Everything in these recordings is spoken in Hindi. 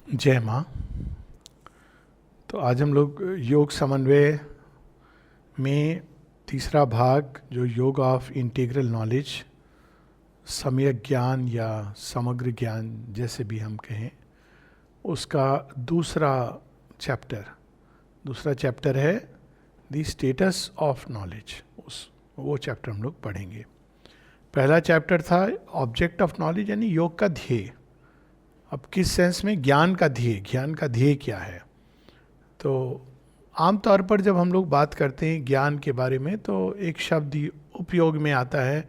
जय माँ। तो आज हम लोग योग समन्वय में तीसरा भाग, जो योग ऑफ इंटीग्रल नॉलेज, सम्यक ज्ञान या समग्र ज्ञान जैसे भी हम कहें, उसका दूसरा चैप्टर है द स्टेटस ऑफ नॉलेज। वो चैप्टर हम लोग पढ़ेंगे। पहला चैप्टर था ऑब्जेक्ट ऑफ नॉलेज, यानी योग का ध्येय। अब किस सेंस में ज्ञान का ध्येय क्या है। तो आमतौर पर जब हम लोग बात करते हैं ज्ञान के बारे में, तो एक शब्द उपयोग में आता है,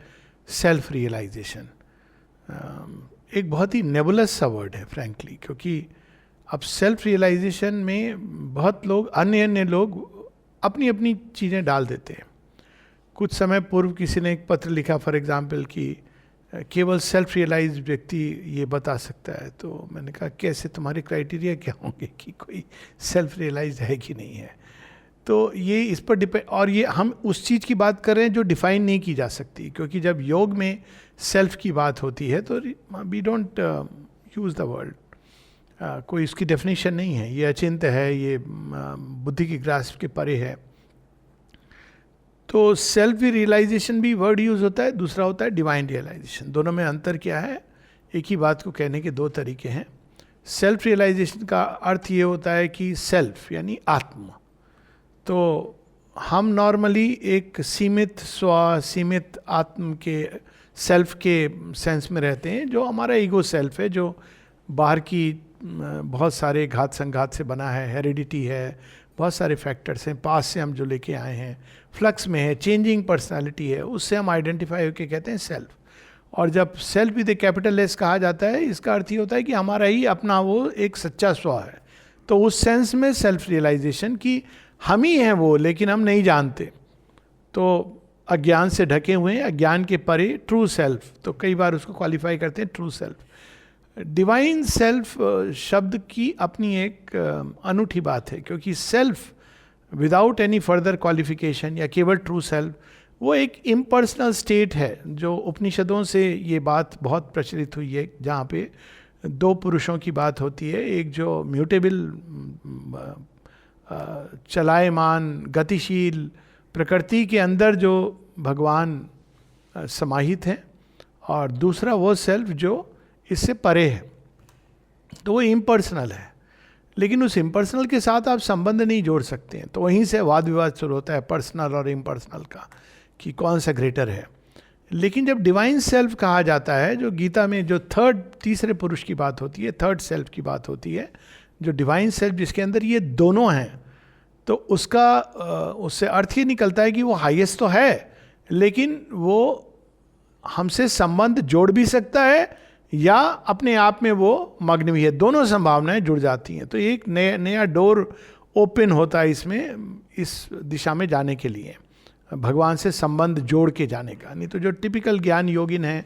सेल्फ रियलाइजेशन। एक बहुत ही नेबुलस सा वर्ड है फ्रैंकली, क्योंकि अब सेल्फ रियलाइजेशन में बहुत लोग, अन्य लोग अपनी अपनी चीज़ें डाल देते हैं। कुछ समय पूर्व किसी ने एक पत्र लिखा, फॉर एग्जाम्पल, कि केवल सेल्फ रियलाइज व्यक्ति ये बता सकता है। तो मैंने कहा कैसे, तुम्हारे क्राइटेरिया क्या होंगे कि कोई सेल्फ रियलाइज है कि नहीं है। तो ये इस पर डिपेंड, और ये हम उस चीज़ की बात कर रहे हैं जो डिफाइन नहीं की जा सकती, क्योंकि जब योग में सेल्फ की बात होती है तो we don't use the word, कोई इसकी डेफिनेशन नहीं है, ये अचिंत्य है, ये बुद्धि की ग्रास्प के परे है। तो सेल्फ रियलाइजेशन भी वर्ड यूज होता है, दूसरा होता है डिवाइन रियलाइजेशन। दोनों में अंतर क्या है? एक ही बात को कहने के दो तरीके हैं। सेल्फ रियलाइजेशन का अर्थ ये होता है कि सेल्फ यानी आत्म। तो हम नॉर्मली एक सीमित आत्म के सेल्फ के सेंस में रहते हैं, जो हमारा ईगो सेल्फ है, जो बाहर की बहुत सारे घात संघात से बना है, हेरिडिटी है, बहुत सारे फैक्टर्स हैं, पास से हम जो लेके आए हैं, फ्लक्स में है, चेंजिंग पर्सनालिटी है, उससे हम आइडेंटिफाई होकर कहते हैं सेल्फ। और जब self with a capital S कहा जाता है, इसका अर्थ ये होता है कि हमारा ही अपना वो एक सच्चा स्व है। तो उस सेंस में सेल्फ रियलाइजेशन की हम ही हैं वो, लेकिन हम नहीं जानते। तो अज्ञान से ढके हुए हैं, अज्ञान के परे ट्रू सेल्फ, तो कई बार उसको क्वालिफाई करते हैं ट्रू सेल्फ। डिवाइन सेल्फ शब्द की अपनी एक अनूठी बात है, क्योंकि self without any further qualification या केवल ट्रू सेल्फ, वो एक इम्पर्सनल स्टेट है। जो उपनिषदों से ये बात बहुत प्रचलित हुई है, जहाँ पे दो पुरुषों की बात होती है, एक जो म्यूटेबल, चलायमान, गतिशील प्रकृति के अंदर जो भगवान समाहित हैं, और दूसरा वो सेल्फ जो इससे परे है। तो वो इम्पर्सनल है, लेकिन उस इम्पर्सनल के साथ आप संबंध नहीं जोड़ सकते हैं। तो वहीं से वाद विवाद शुरू होता है पर्सनल और इम्पर्सनल का, कि कौन सा ग्रेटर है। लेकिन जब डिवाइन सेल्फ कहा जाता है, जो गीता में जो तीसरे पुरुष की बात होती है, थर्ड सेल्फ की बात होती है, जो डिवाइन सेल्फ जिसके अंदर ये दोनों हैं, तो उससे अर्थ ही निकलता है कि वो हाईएस्ट तो है, लेकिन वो हमसे संबंध जोड़ भी सकता है या अपने आप में वो मग्न भी है। दोनों संभावनाएं जुड़ जाती हैं। तो एक नया डोर ओपन होता है इसमें, इस दिशा में जाने के लिए, भगवान से संबंध जोड़ के जाने का। नहीं तो जो टिपिकल ज्ञान योगिन है,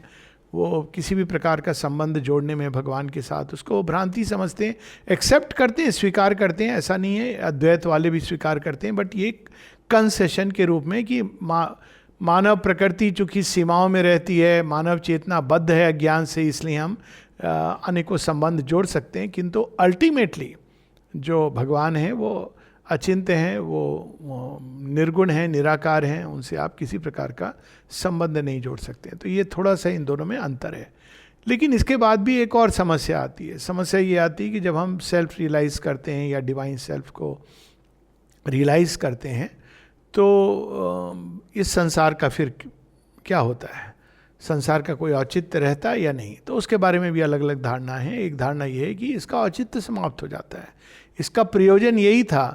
वो किसी भी प्रकार का संबंध जोड़ने में भगवान के साथ, उसको भ्रांति समझते हैं, एक्सेप्ट करते हैं, स्वीकार करते हैं। ऐसा नहीं है, अद्वैत वाले भी स्वीकार करते हैं, बट ये कंसेशन के रूप में कि मानव प्रकृति चूँकि सीमाओं में रहती है, मानव चेतना बद्ध है अज्ञान से, इसलिए हम अनेकों संबंध जोड़ सकते हैं। किंतु अल्टीमेटली जो भगवान है वो अचिंत्य हैं, वो निर्गुण हैं, निराकार हैं, उनसे आप किसी प्रकार का संबंध नहीं जोड़ सकते हैं। तो ये थोड़ा सा इन दोनों में अंतर है। लेकिन इसके बाद भी एक और समस्या आती है। समस्या ये आती है कि जब हम सेल्फ रियलाइज़ करते हैं या डिवाइन सेल्फ को रियलाइज़ करते हैं, तो इस संसार का फिर क्या होता है, संसार का कोई औचित्य रहता है या नहीं। तो उसके बारे में भी अलग अलग धारणा है। एक धारणा ये है कि इसका औचित्य समाप्त हो जाता है। इसका प्रयोजन यही था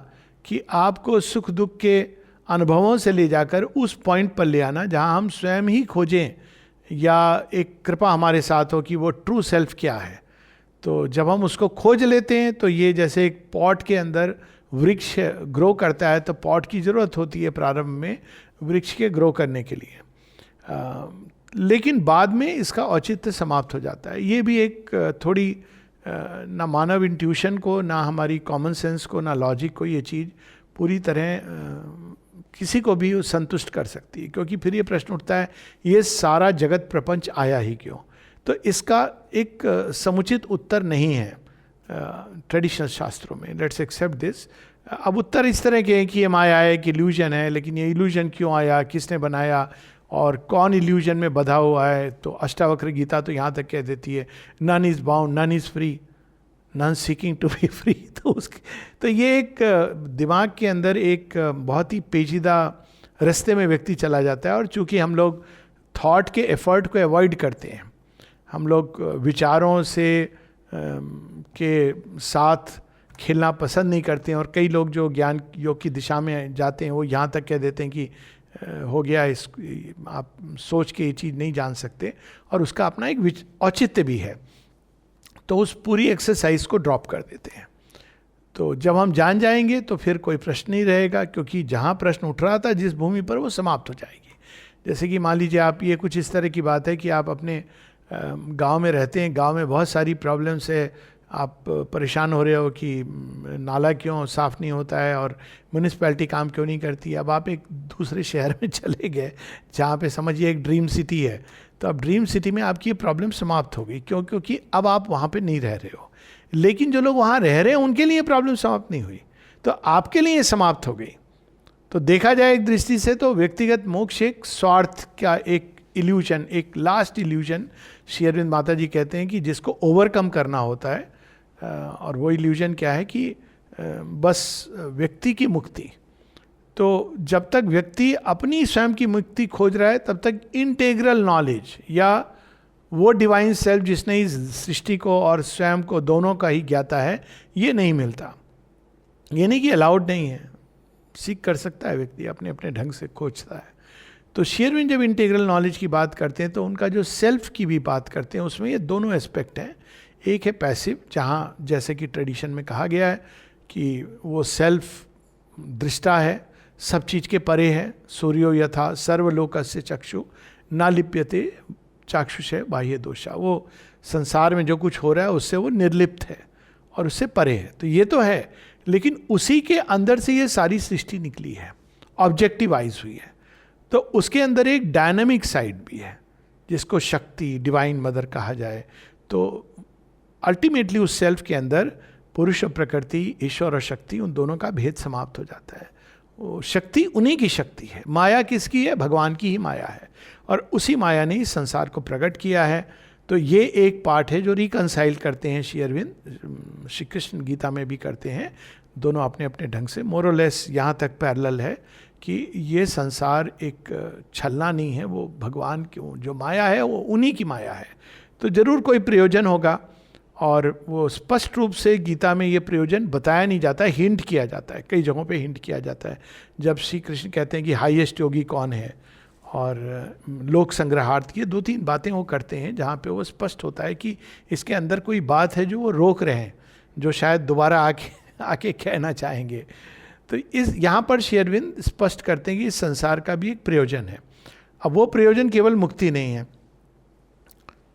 कि आपको सुख दुख के अनुभवों से ले जाकर उस पॉइंट पर ले आना जहां हम स्वयं ही खोजें, या एक कृपा हमारे साथ हो कि वो ट्रू सेल्फ क्या है। तो जब हम उसको खोज लेते हैं, तो ये जैसे एक पॉट के अंदर वृक्ष ग्रो करता है, तो पॉट की ज़रूरत होती है प्रारंभ में वृक्ष के ग्रो करने के लिए, लेकिन बाद में इसका औचित्य समाप्त हो जाता है। ये भी एक थोड़ी ना मानव इंट्यूशन को, ना हमारी कॉमन सेंस को, ना लॉजिक को ये चीज़ पूरी तरह किसी को भी संतुष्ट कर सकती है। क्योंकि फिर ये प्रश्न उठता है, ये सारा जगत प्रपंच आया ही क्यों? तो इसका एक समुचित उत्तर नहीं है। ट्रेडिशनल शास्त्रों में, लेट्स एक्सेप्ट दिस। अब उत्तर इस तरह के हैं कि ये माया है, कि इल्यूजन है, लेकिन ये इल्यूजन क्यों आया, किसने बनाया, और कौन इल्यूजन में बधा हुआ है। तो अष्टावक्र गीता तो यहाँ तक कह देती है, none is bound, none is free, none seeking to be free. तो ये एक दिमाग के अंदर एक बहुत ही पेचीदा रास्ते में व्यक्ति चला जाता है। और चूंकि हम लोग थॉट के एफर्ट को अवॉइड करते हैं, हम लोग विचारों से के साथ खेलना पसंद नहीं करते हैं, और कई लोग जो ज्ञान योग की दिशा में जाते हैं वो यहाँ तक कह देते हैं कि हो गया, इस आप सोच के ये चीज़ नहीं जान सकते, और उसका अपना एक औचित्य भी है, तो उस पूरी एक्सरसाइज को ड्रॉप कर देते हैं। तो जब हम जान जाएंगे तो फिर कोई प्रश्न नहीं रहेगा, क्योंकि जहाँ प्रश्न उठ रहा था जिस भूमि पर, वो समाप्त हो जाएगी। जैसे कि मान लीजिए आप, ये कुछ इस तरह की बात है कि आप अपने गांव में रहते हैं, गांव में बहुत सारी प्रॉब्लम्स है, आप परेशान हो रहे हो कि नाला क्यों साफ़ नहीं होता है और म्यूनिसपैलिटी काम क्यों नहीं करती। अब आप एक दूसरे शहर में चले गए जहाँ पे समझिए एक ड्रीम सिटी है, तो अब ड्रीम सिटी में आपकी ये प्रॉब्लम समाप्त हो गई। क्यों? क्योंकि अब आप वहाँ पे नहीं रह रहे हो। लेकिन जो लोग वहाँ रह रहे हैं उनके लिए प्रॉब्लम समाप्त नहीं हुई, तो आपके लिए समाप्त हो गई। तो देखा जाए एक दृष्टि से तो व्यक्तिगत मोक्ष एक स्वार्थ का एक इल्यूजन, एक लास्ट इल्यूजन, श्री अरविंद माता जी कहते हैं कि जिसको ओवरकम करना होता है। और वो इल्यूजन क्या है कि बस व्यक्ति की मुक्ति। तो जब तक व्यक्ति अपनी स्वयं की मुक्ति खोज रहा है, तब तक इंटेग्रल नॉलेज या वो डिवाइन सेल्फ जिसने इस सृष्टि को और स्वयं को दोनों का ही ज्ञाता है, ये नहीं मिलता। ये नहीं कि अलाउड नहीं है, सीख कर सकता है व्यक्ति, अपने अपने ढंग से खोजता है। तो श्री अरविंद जब इंटेग्रल नॉलेज की बात करते हैं तो उनका जो सेल्फ की भी बात करते हैं, उसमें ये दोनों एस्पेक्ट हैं। एक है पैसिव, जहाँ जैसे कि ट्रेडिशन में कहा गया है कि वो सेल्फ दृष्टा है, सब चीज़ के परे है। सूर्यो यथा सर्वलोकस्य चक्षु ना लिप्यते चाक्षुषे बाह्य दोषा। वो संसार में जो कुछ हो रहा है उससे वो निर्लिप्त है और उससे परे है। तो ये तो है, लेकिन उसी के अंदर से ये सारी सृष्टि निकली है, ऑब्जेक्टिवाइज हुई है। तो उसके अंदर एक डायनामिक साइड भी है जिसको शक्ति, डिवाइन मदर कहा जाए। तो अल्टीमेटली उस सेल्फ के अंदर पुरुष और प्रकृति, ईश्वर और शक्ति, उन दोनों का भेद समाप्त हो जाता है। वो शक्ति उन्हीं की शक्ति है, माया किसकी है? भगवान की ही माया है, और उसी माया ने इस संसार को प्रकट किया है। तो ये एक पार्ट है जो रिकंसाइल करते हैं श्री अरविंद, श्री कृष्ण गीता में भी करते हैं। दोनों अपने अपने ढंग से मोरलेस यहाँ तक पैरेलल है कि ये संसार एक छलना नहीं है, वो भगवान की जो माया है वो उन्हीं की माया है। तो जरूर कोई प्रयोजन होगा, और वो स्पष्ट रूप से गीता में ये प्रयोजन बताया नहीं जाता है, हिंट किया जाता है, कई जगहों पे हिंट किया जाता है। जब श्री कृष्ण कहते हैं कि हाईएस्ट योगी कौन है, और लोक संग्रहार्थ की 2-3 बातें वो करते हैं जहाँ पे वो स्पष्ट होता है कि इसके अंदर कोई बात है जो वो रोक रहे हैं, जो शायद दोबारा आके कहना चाहेंगे। तो इस यहाँ पर श्री अरविंद स्पष्ट करते हैं कि इस संसार का भी एक प्रयोजन है। अब वो प्रयोजन केवल मुक्ति नहीं है।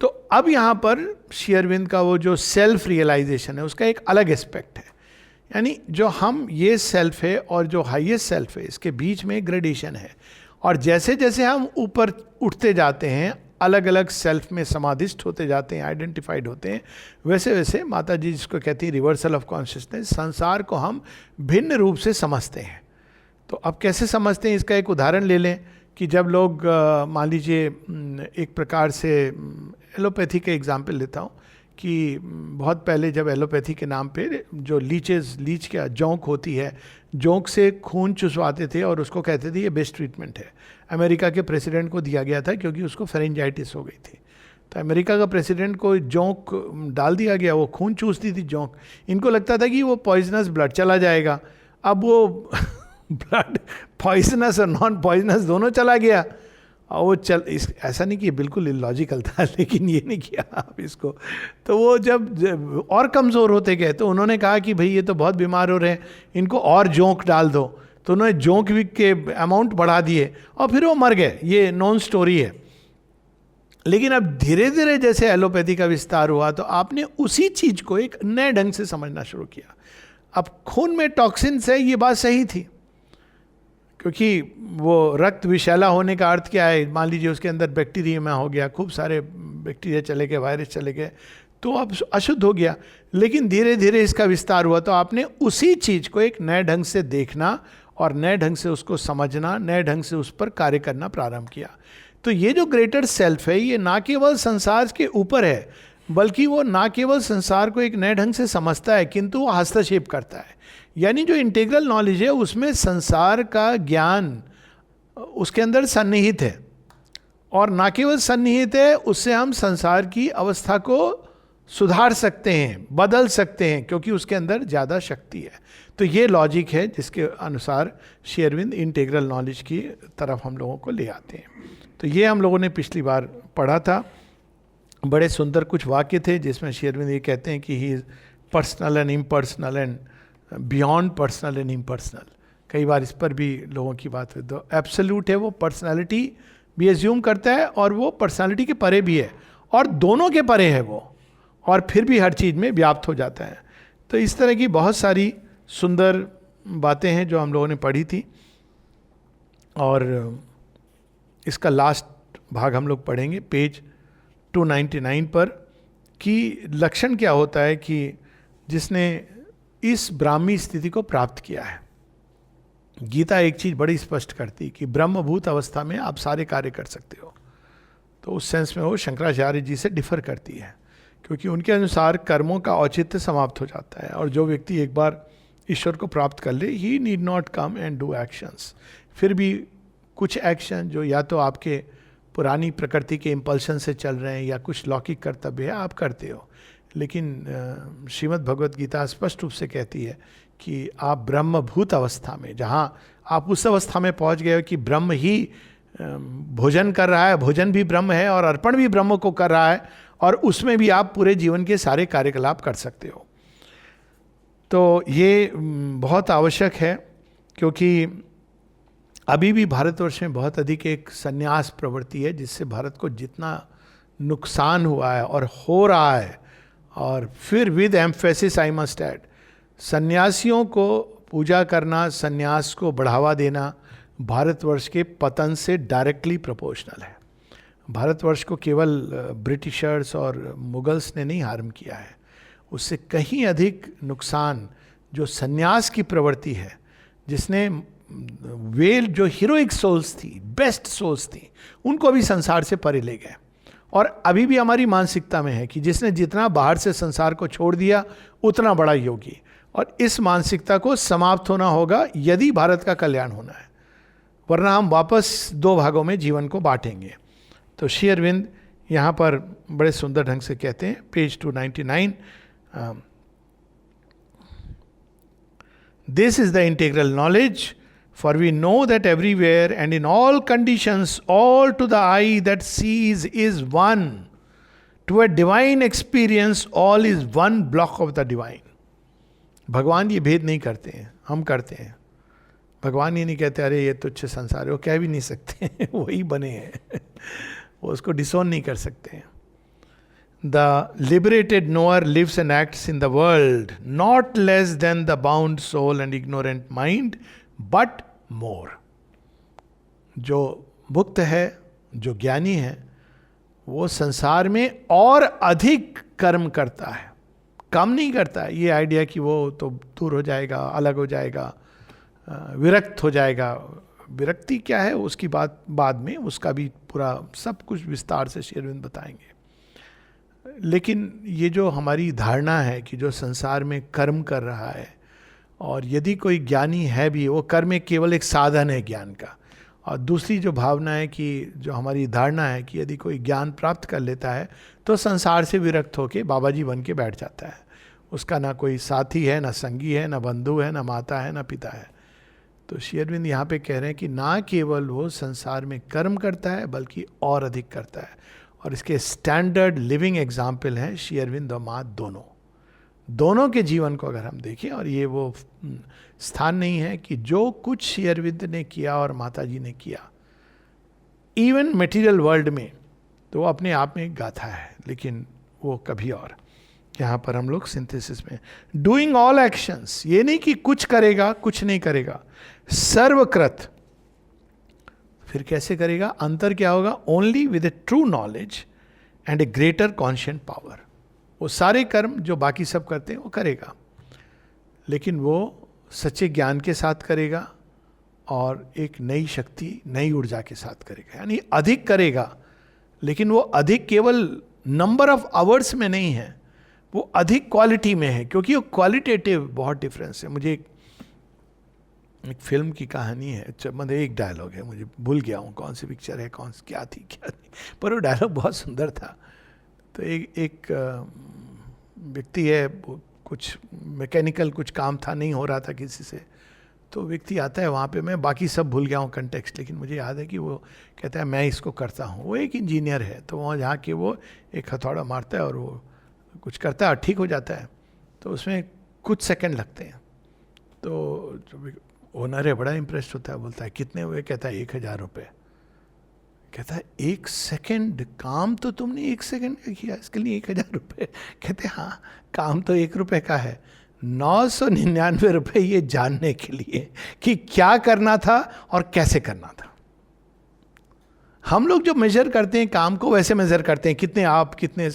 तो अब यहाँ पर श्री अरविंद का वो जो सेल्फ रियलाइजेशन है उसका एक अलग एस्पेक्ट है, यानी जो हम ये सेल्फ है और जो हाईएस्ट सेल्फ है, इसके बीच में ग्रेडेशन है। और जैसे जैसे हम ऊपर उठते जाते हैं, अलग अलग सेल्फ में समाधिष्ट होते जाते हैं, आइडेंटिफाइड होते हैं, वैसे वैसे माता जी जिसको कहती है रिवर्सल ऑफ कॉन्शियसनेस, संसार को हम भिन्न रूप से समझते हैं। तो अब कैसे समझते हैं, इसका एक उदाहरण ले लें कि जब लोग मान लीजिए एक प्रकार से एलोपैथी का एग्जाम्पल लेता हूँ कि बहुत पहले जब एलोपैथी के नाम पे जो लीच क्या जोंक होती है, जोंक से खून चुसवाते थे और उसको कहते थे ये बेस्ट ट्रीटमेंट है। अमेरिका के प्रेसिडेंट को दिया गया था क्योंकि उसको फेरेंजाइटिस हो गई थी। तो अमेरिका का प्रेसिडेंट को जोंक डाल दिया गया, वो खून चूसती थी जोंक। इनको लगता था कि वो पॉइजनस ब्लड चला जाएगा। अब वो ब्लड पॉइजनस और नॉन पॉइजनस दोनों चला गया। और वो ऐसा नहीं कि बिल्कुल इलॉजिकल था, लेकिन ये नहीं किया आप इसको। तो वो जब और कमज़ोर होते गए तो उन्होंने कहा कि भाई ये तो बहुत बीमार हो रहे हैं, इनको और जोंक डाल दो। तो उन्होंने जोंक के अमाउंट बढ़ा दिए और फिर वो मर गए। ये नॉन स्टोरी है। लेकिन अब धीरे धीरे जैसे एलोपैथी का विस्तार हुआ तो आपने उसी चीज़ को एक नए ढंग से समझना शुरू किया। अब खून में टॉक्सिन्स है, ये बात सही थी, क्योंकि वो रक्त विषैला होने का अर्थ क्या है? मान लीजिए उसके अंदर बैक्टीरिया हो गया, खूब सारे बैक्टीरिया चले गए, वायरस चले गए, तो अब अशुद्ध हो गया। लेकिन धीरे धीरे इसका विस्तार हुआ, तो आपने उसी चीज को एक नए ढंग से देखना और नए ढंग से उसको समझना, नए ढंग से उस पर कार्य करना प्रारंभ किया। तो ये जो ग्रेटर सेल्फ है, ये ना केवल संसार के ऊपर है, बल्कि वो ना केवल संसार को एक नए ढंग से समझता है, किंतु वो हस्तक्षेप करता है। यानी जो इंटीग्रल नॉलेज है, उसमें संसार का ज्ञान उसके अंदर सन्निहित है, और ना केवल सन्निहित है, उससे हम संसार की अवस्था को सुधार सकते हैं, बदल सकते हैं, क्योंकि उसके अंदर ज़्यादा शक्ति है। तो ये लॉजिक है जिसके अनुसार श्री अरविंद इंटीग्रल नॉलेज की तरफ हम लोगों को ले आते हैं। तो ये हम लोगों ने पिछली बार पढ़ा था। बड़े सुंदर कुछ वाक्य थे जिसमें श्री अरविंद ये कहते हैं कि he is personal and impersonal and beyond personal and impersonal. कई बार इस पर भी लोगों की बात है। तो एब्सोल्यूट है, वो पर्सनालिटी भी एज्यूम करता है और वो पर्सनालिटी के परे भी है, और दोनों के परे है वो, और फिर भी हर चीज़ में व्याप्त हो जाता है। तो इस तरह की बहुत सारी सुंदर बातें हैं जो हम लोगों ने पढ़ी थी, और इसका लास्ट भाग हम लोग पढ़ेंगे पेज 299 पर, कि लक्षण क्या होता है कि जिसने इस ब्राह्मी स्थिति को प्राप्त किया है। गीता एक चीज बड़ी स्पष्ट करती कि ब्रह्मभूत अवस्था में आप सारे कार्य कर सकते हो। तो उस सेंस में वो शंकराचार्य जी से डिफर करती है, क्योंकि उनके अनुसार कर्मों का औचित्य समाप्त हो जाता है, और जो व्यक्ति एक बार ईश्वर को प्राप्त कर ले, he need not come and do actions. फिर भी कुछ एक्शन जो या तो आपके पुरानी प्रकृति के इम्पल्शन से चल रहे हैं या कुछ लौकिक कर्तव्य है, आप करते हो। लेकिन श्रीमद् भगवद गीता स्पष्ट रूप से कहती है कि आप ब्रह्मभूत अवस्था में, जहाँ आप उस अवस्था में पहुँच गए हो कि ब्रह्म ही भोजन कर रहा है, भोजन भी ब्रह्म है और अर्पण भी ब्रह्म को कर रहा है, और उसमें भी आप पूरे जीवन के सारे कार्यकलाप कर सकते हो। तो ये बहुत आवश्यक है, क्योंकि अभी भी भारतवर्ष में बहुत अधिक एक संन्यास प्रवृत्ति है, जिससे भारत को जितना नुकसान हुआ है और हो रहा है। और फिर with emphasis I must add, सन्यासियों को पूजा करना, सन्यास को बढ़ावा देना भारतवर्ष के पतन से डायरेक्टली प्रोपोर्शनल है। भारतवर्ष को केवल ब्रिटिशर्स और मुगल्स ने नहीं हार्म किया है, उससे कहीं अधिक नुकसान जो सन्यास की प्रवृत्ति है, जिसने वेल जो हीरोइक सोल्स थी, बेस्ट सोल्स थी, उनको भी संसार से परे ले गए। और अभी भी हमारी मानसिकता में है कि जिसने जितना बाहर से संसार को छोड़ दिया उतना बड़ा योगी, और इस मानसिकता को समाप्त होना होगा यदि भारत का कल्याण होना है, वरना हम वापस दो भागों में जीवन को बांटेंगे। तो श्री अरविंद यहाँ पर बड़े सुंदर ढंग से कहते हैं, page 299, this is the integral knowledge, for we know that everywhere and in all conditions, all to the eye that sees is one. To a divine experience, all is one block of the divine. भगवान ये भेद नहीं करते हैं, हम करते हैं। भगवान ये नहीं कहते अरे ये तुच्छ संसार है, वो कह भी नहीं सकते वही बने हैं वो उसको डिसोन नहीं कर सकते हैं। The liberated knower lives and acts in the world not less than the bound soul and ignorant mind, but more. जो मुक्त है, जो ज्ञानी है, वो संसार में और अधिक कर्म करता है, कम नहीं करता है। ये आइडिया कि वो तो दूर हो जाएगा, अलग हो जाएगा, विरक्त हो जाएगा, विरक्ति क्या है उसकी बात बाद में, उसका भी पूरा सब कुछ विस्तार से श्री अरविंद बताएंगे। लेकिन ये जो हमारी धारणा है कि जो संसार में कर्म कर रहा है, और यदि कोई ज्ञानी है भी, वो कर्म केवल एक साधन है ज्ञान का। और दूसरी जो भावना है कि जो हमारी धारणा है कि यदि कोई ज्ञान प्राप्त कर लेता है तो संसार से विरक्त होके बाबा जी बन के बैठ जाता है, उसका ना कोई साथी है, ना संगी है, ना बंधु है, ना माता है, ना पिता है। तो श्री अरविंद यहाँ पे कह रहे हैं कि ना केवल वो संसार में कर्म करता है बल्कि और अधिक करता है। और इसके स्टैंडर्ड लिविंग एग्जाम्पल हैं श्री अरविंद और माँ दोनों के जीवन को अगर हम देखें। और ये वो स्थान नहीं है कि जो कुछ श्री अरविंद ने किया और माता जी ने किया इवन मटेरियल वर्ल्ड में, तो वो अपने आप में एक गाथा है, लेकिन वो कभी और। यहाँ पर हम लोग सिंथेसिस में डूइंग ऑल एक्शंस, ये नहीं कि कुछ करेगा कुछ नहीं करेगा, सर्वकृत। फिर कैसे करेगा? अंतर क्या होगा? Only with A true knowledge and A greater conscient power. वो सारे कर्म जो बाकी सब करते हैं वो करेगा, लेकिन वो सच्चे ज्ञान के साथ करेगा और एक नई शक्ति, नई ऊर्जा के साथ करेगा। यानी अधिक करेगा, लेकिन वो अधिक केवल नंबर ऑफ आवर्स में नहीं है, वो अधिक क्वालिटी में है, क्योंकि वो क्वालिटेटिव बहुत डिफरेंस है। मुझे एक फिल्म की कहानी है, मतलब एक डायलॉग है, मुझे भूल गया हूँ कौन सी पिक्चर है, कौन सी क्या थी क्या नहीं, पर वो डायलॉग बहुत सुंदर था। तो एक व्यक्ति है, कुछ मैकेनिकल कुछ काम था, नहीं हो रहा था किसी से, तो व्यक्ति आता है वहाँ पे, मैं बाकी सब भूल गया हूँ कंटेक्स्ट, लेकिन मुझे याद है कि वो कहता है मैं इसको करता हूँ। वो एक इंजीनियर है, तो वहाँ जाके वो एक हथौड़ा मारता है और वो कुछ करता है, ठीक हो जाता है। तो उसमें कुछ सेकंड लगते हैं। तो जो ओनर है बड़ा इम्प्रेस होता है, बोलता है कितने हुए? कहता है 1000 रुपये। कहता है 1 सेकंड? काम तो तुमने 1 सेकंड का किया, इसके लिए 1000 रुपये? कहते हैं हाँ, काम तो 1 रुपये का है, 999 रुपये ये जानने के लिए कि क्या करना था और कैसे करना था। हम लोग जो मेजर करते हैं काम को, वैसे मेजर करते हैं, कितने आप, कितने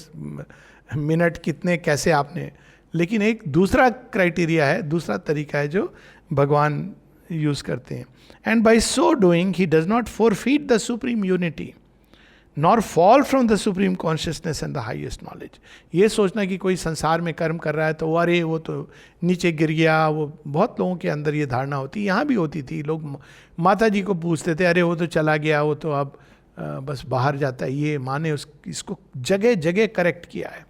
मिनट, कितने कैसे आपने, लेकिन एक दूसरा क्राइटेरिया है, दूसरा तरीका है जो भगवान यूज करते हैं। And by so doing he does not forfeit the supreme unity nor fall from the supreme consciousness and the highest knowledge. ये सोचना कि कोई संसार में कर्म कर रहा है तो अरे वो तो नीचे गिर गया, वो बहुत लोगों के अंदर ये धारणा होती है, यहाँ भी होती थी। लोग माता जी को पूछते थे, अरे वो तो चला गया, वो तो अब बस बाहर जाता है। ये माँ ने इसको जगह जगह करेक्ट किया है,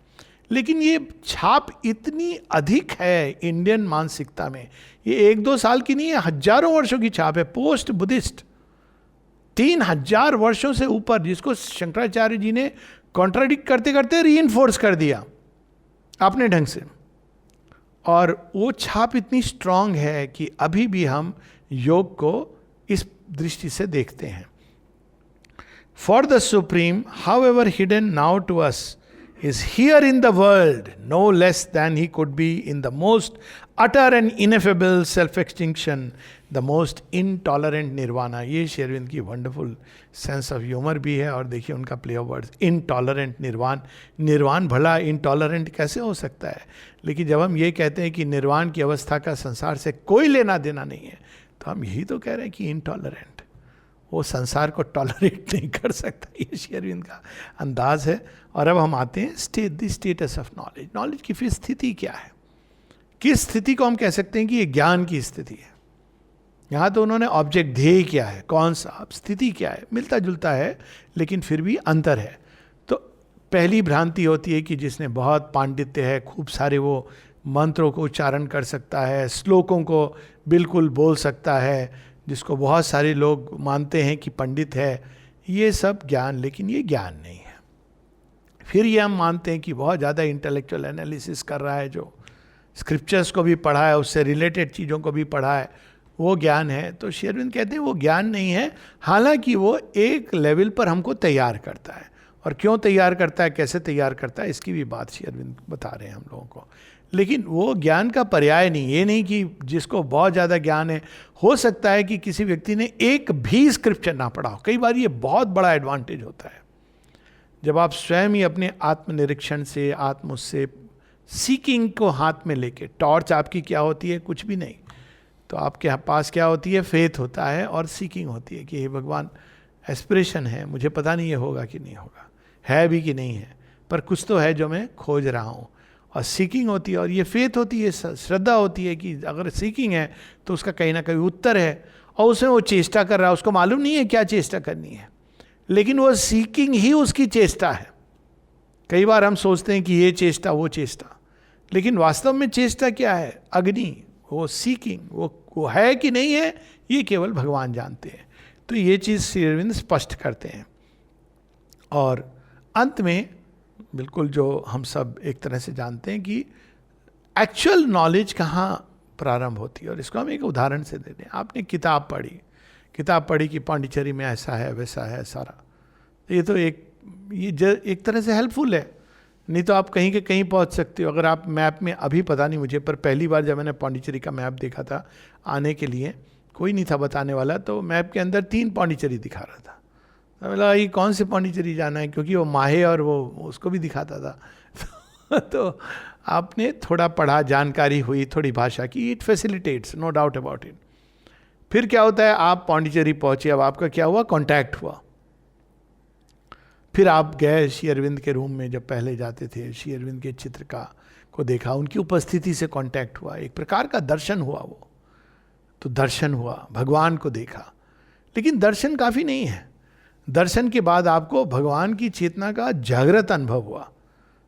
लेकिन ये छाप इतनी अधिक है इंडियन मानसिकता में, ये 1-2 साल की नहीं है, हजारों वर्षों की छाप है। पोस्ट बुद्धिस्ट 3000 वर्षों से ऊपर, जिसको शंकराचार्य जी ने कॉन्ट्राडिक्ट करते करते रीइंफोर्स कर दिया अपने ढंग से, और वो छाप इतनी स्ट्रांग है कि अभी भी हम योग को इस दृष्टि से देखते हैं। For the supreme however hidden now to us is here in the world no less than he could be in the most utter and ineffable self-extinction, the most intolerant nirvana। ये शेरविंद की वंडरफुल सेंस ऑफ ह्यूमर भी है, और देखिए उनका प्ले ऑफ वर्ड्स, इनटॉलरेंट निर्वाण। निर्वाण भला इनटॉलरेंट कैसे हो सकता है? लेकिन जब हम ये कहते हैं कि निर्वाण की अवस्था का संसार से कोई लेना देना नहीं है, तो हम यही तो कह रहे हैं कि इनटॉलरेंट, वो संसार को टॉलरेट नहीं कर सकता। ये शेरविंद का अंदाज है। और अब हम आते हैं the status of knowledge. Knowledge की फिर स्थिति क्या है? किस स्थिति को हम कह सकते हैं कि ये ज्ञान की स्थिति है? यहाँ तो उन्होंने ऑब्जेक्ट, ध्येय क्या है, कौन सा, अब स्थिति क्या है, मिलता जुलता है लेकिन फिर भी अंतर है। तो पहली भ्रांति होती है कि जिसने बहुत पांडित्य है, खूब सारे वो मंत्रों को उच्चारण कर सकता है, श्लोकों को बिल्कुल बोल सकता है, जिसको बहुत सारे लोग मानते हैं कि पंडित है, ये सब ज्ञान, लेकिन ये ज्ञान नहीं है। फिर ये हम मानते हैं कि बहुत ज़्यादा इंटेलेक्चुअल एनालिसिस कर रहा है, जो स्क्रिप्चर्स को भी पढ़ा है, उससे रिलेटेड चीज़ों को भी पढ़ा है, वो ज्ञान है। तो शेरविंद कहते हैं वो ज्ञान नहीं है, हालांकि वो एक लेवल पर हमको तैयार करता है। और क्यों तैयार करता है, कैसे तैयार करता है, इसकी भी बात शेरविंद बता रहे हैं हम लोगों को। लेकिन वो ज्ञान का पर्याय नहीं। ये नहीं कि जिसको बहुत ज़्यादा ज्ञान है, हो सकता है कि किसी व्यक्ति ने एक भी स्क्रिप्चर ना पढ़ा हो। कई बार ये बहुत बड़ा एडवांटेज होता है, जब आप स्वयं ही अपने आत्मनिरीक्षण से, आत्म उससे सीकिंग को हाथ में लेके, टॉर्च आपकी क्या होती है? कुछ भी नहीं। तो आपके पास क्या होती है? फेथ होता है, और सीकिंग होती है कि हे भगवान, एस्पिरेशन है, मुझे पता नहीं ये होगा कि नहीं होगा, है भी कि नहीं है, पर कुछ तो है जो मैं खोज रहा हूँ। और सीकिंग होती है, और ये फेथ होती है, श्रद्धा होती है कि अगर सीकिंग है तो उसका कहीं ना कहीं उत्तर है, और उसमें वो चेष्टा कर रहा है, उसको मालूम नहीं है क्या चेष्टा करनी है, लेकिन वो सीकिंग ही उसकी चेष्टा है। कई बार हम सोचते हैं कि ये चेष्टा, वो चेष्टा, लेकिन वास्तव में चेष्टा क्या है? अग्नि, वो सीकिंग, वो है कि नहीं है, ये केवल भगवान जानते हैं। तो ये चीज़ श्री अरविंद स्पष्ट करते हैं। और अंत में बिल्कुल जो हम सब एक तरह से जानते हैं कि एक्चुअल नॉलेज कहाँ प्रारंभ होती है, और इसको हम एक उदाहरण से देते हैं। आपने किताब पढ़ी कि पांडिचेरी में ऐसा है, वैसा है सारा, ये तो एक तरह से हेल्पफुल है। नहीं तो आप कहीं के कहीं पहुंच सकते हो। अगर आप मैप में, अभी पता नहीं मुझे, पर पहली बार जब मैंने पांडिचेरी का मैप देखा था आने के लिए, कोई नहीं था बताने वाला, तो मैप के अंदर 3 पांडिचेरी दिखा रहा था। तो बोला ये कौन से पांडिचेरी जाना है, क्योंकि वो माहे और वो उसको भी दिखाता था। तो आपने थोड़ा पढ़ा, जानकारी हुई थोड़ी भाषा की, it facilitates, no doubt about it. फिर क्या होता है, आप पौंडीचेरी पहुंचे, अब आपका क्या हुआ, कांटेक्ट हुआ। फिर आप गए श्री अरविंद के रूम में, जब पहले जाते थे, श्री अरविंद के चित्र को देखा, उनकी उपस्थिति से कांटेक्ट हुआ, एक प्रकार का दर्शन हुआ वो। तो दर्शन हुआ, भगवान को देखा। लेकिन दर्शन काफी नहीं है। दर्शन के बाद आपको भगवान की चेतना का जागृत अनुभव हुआ।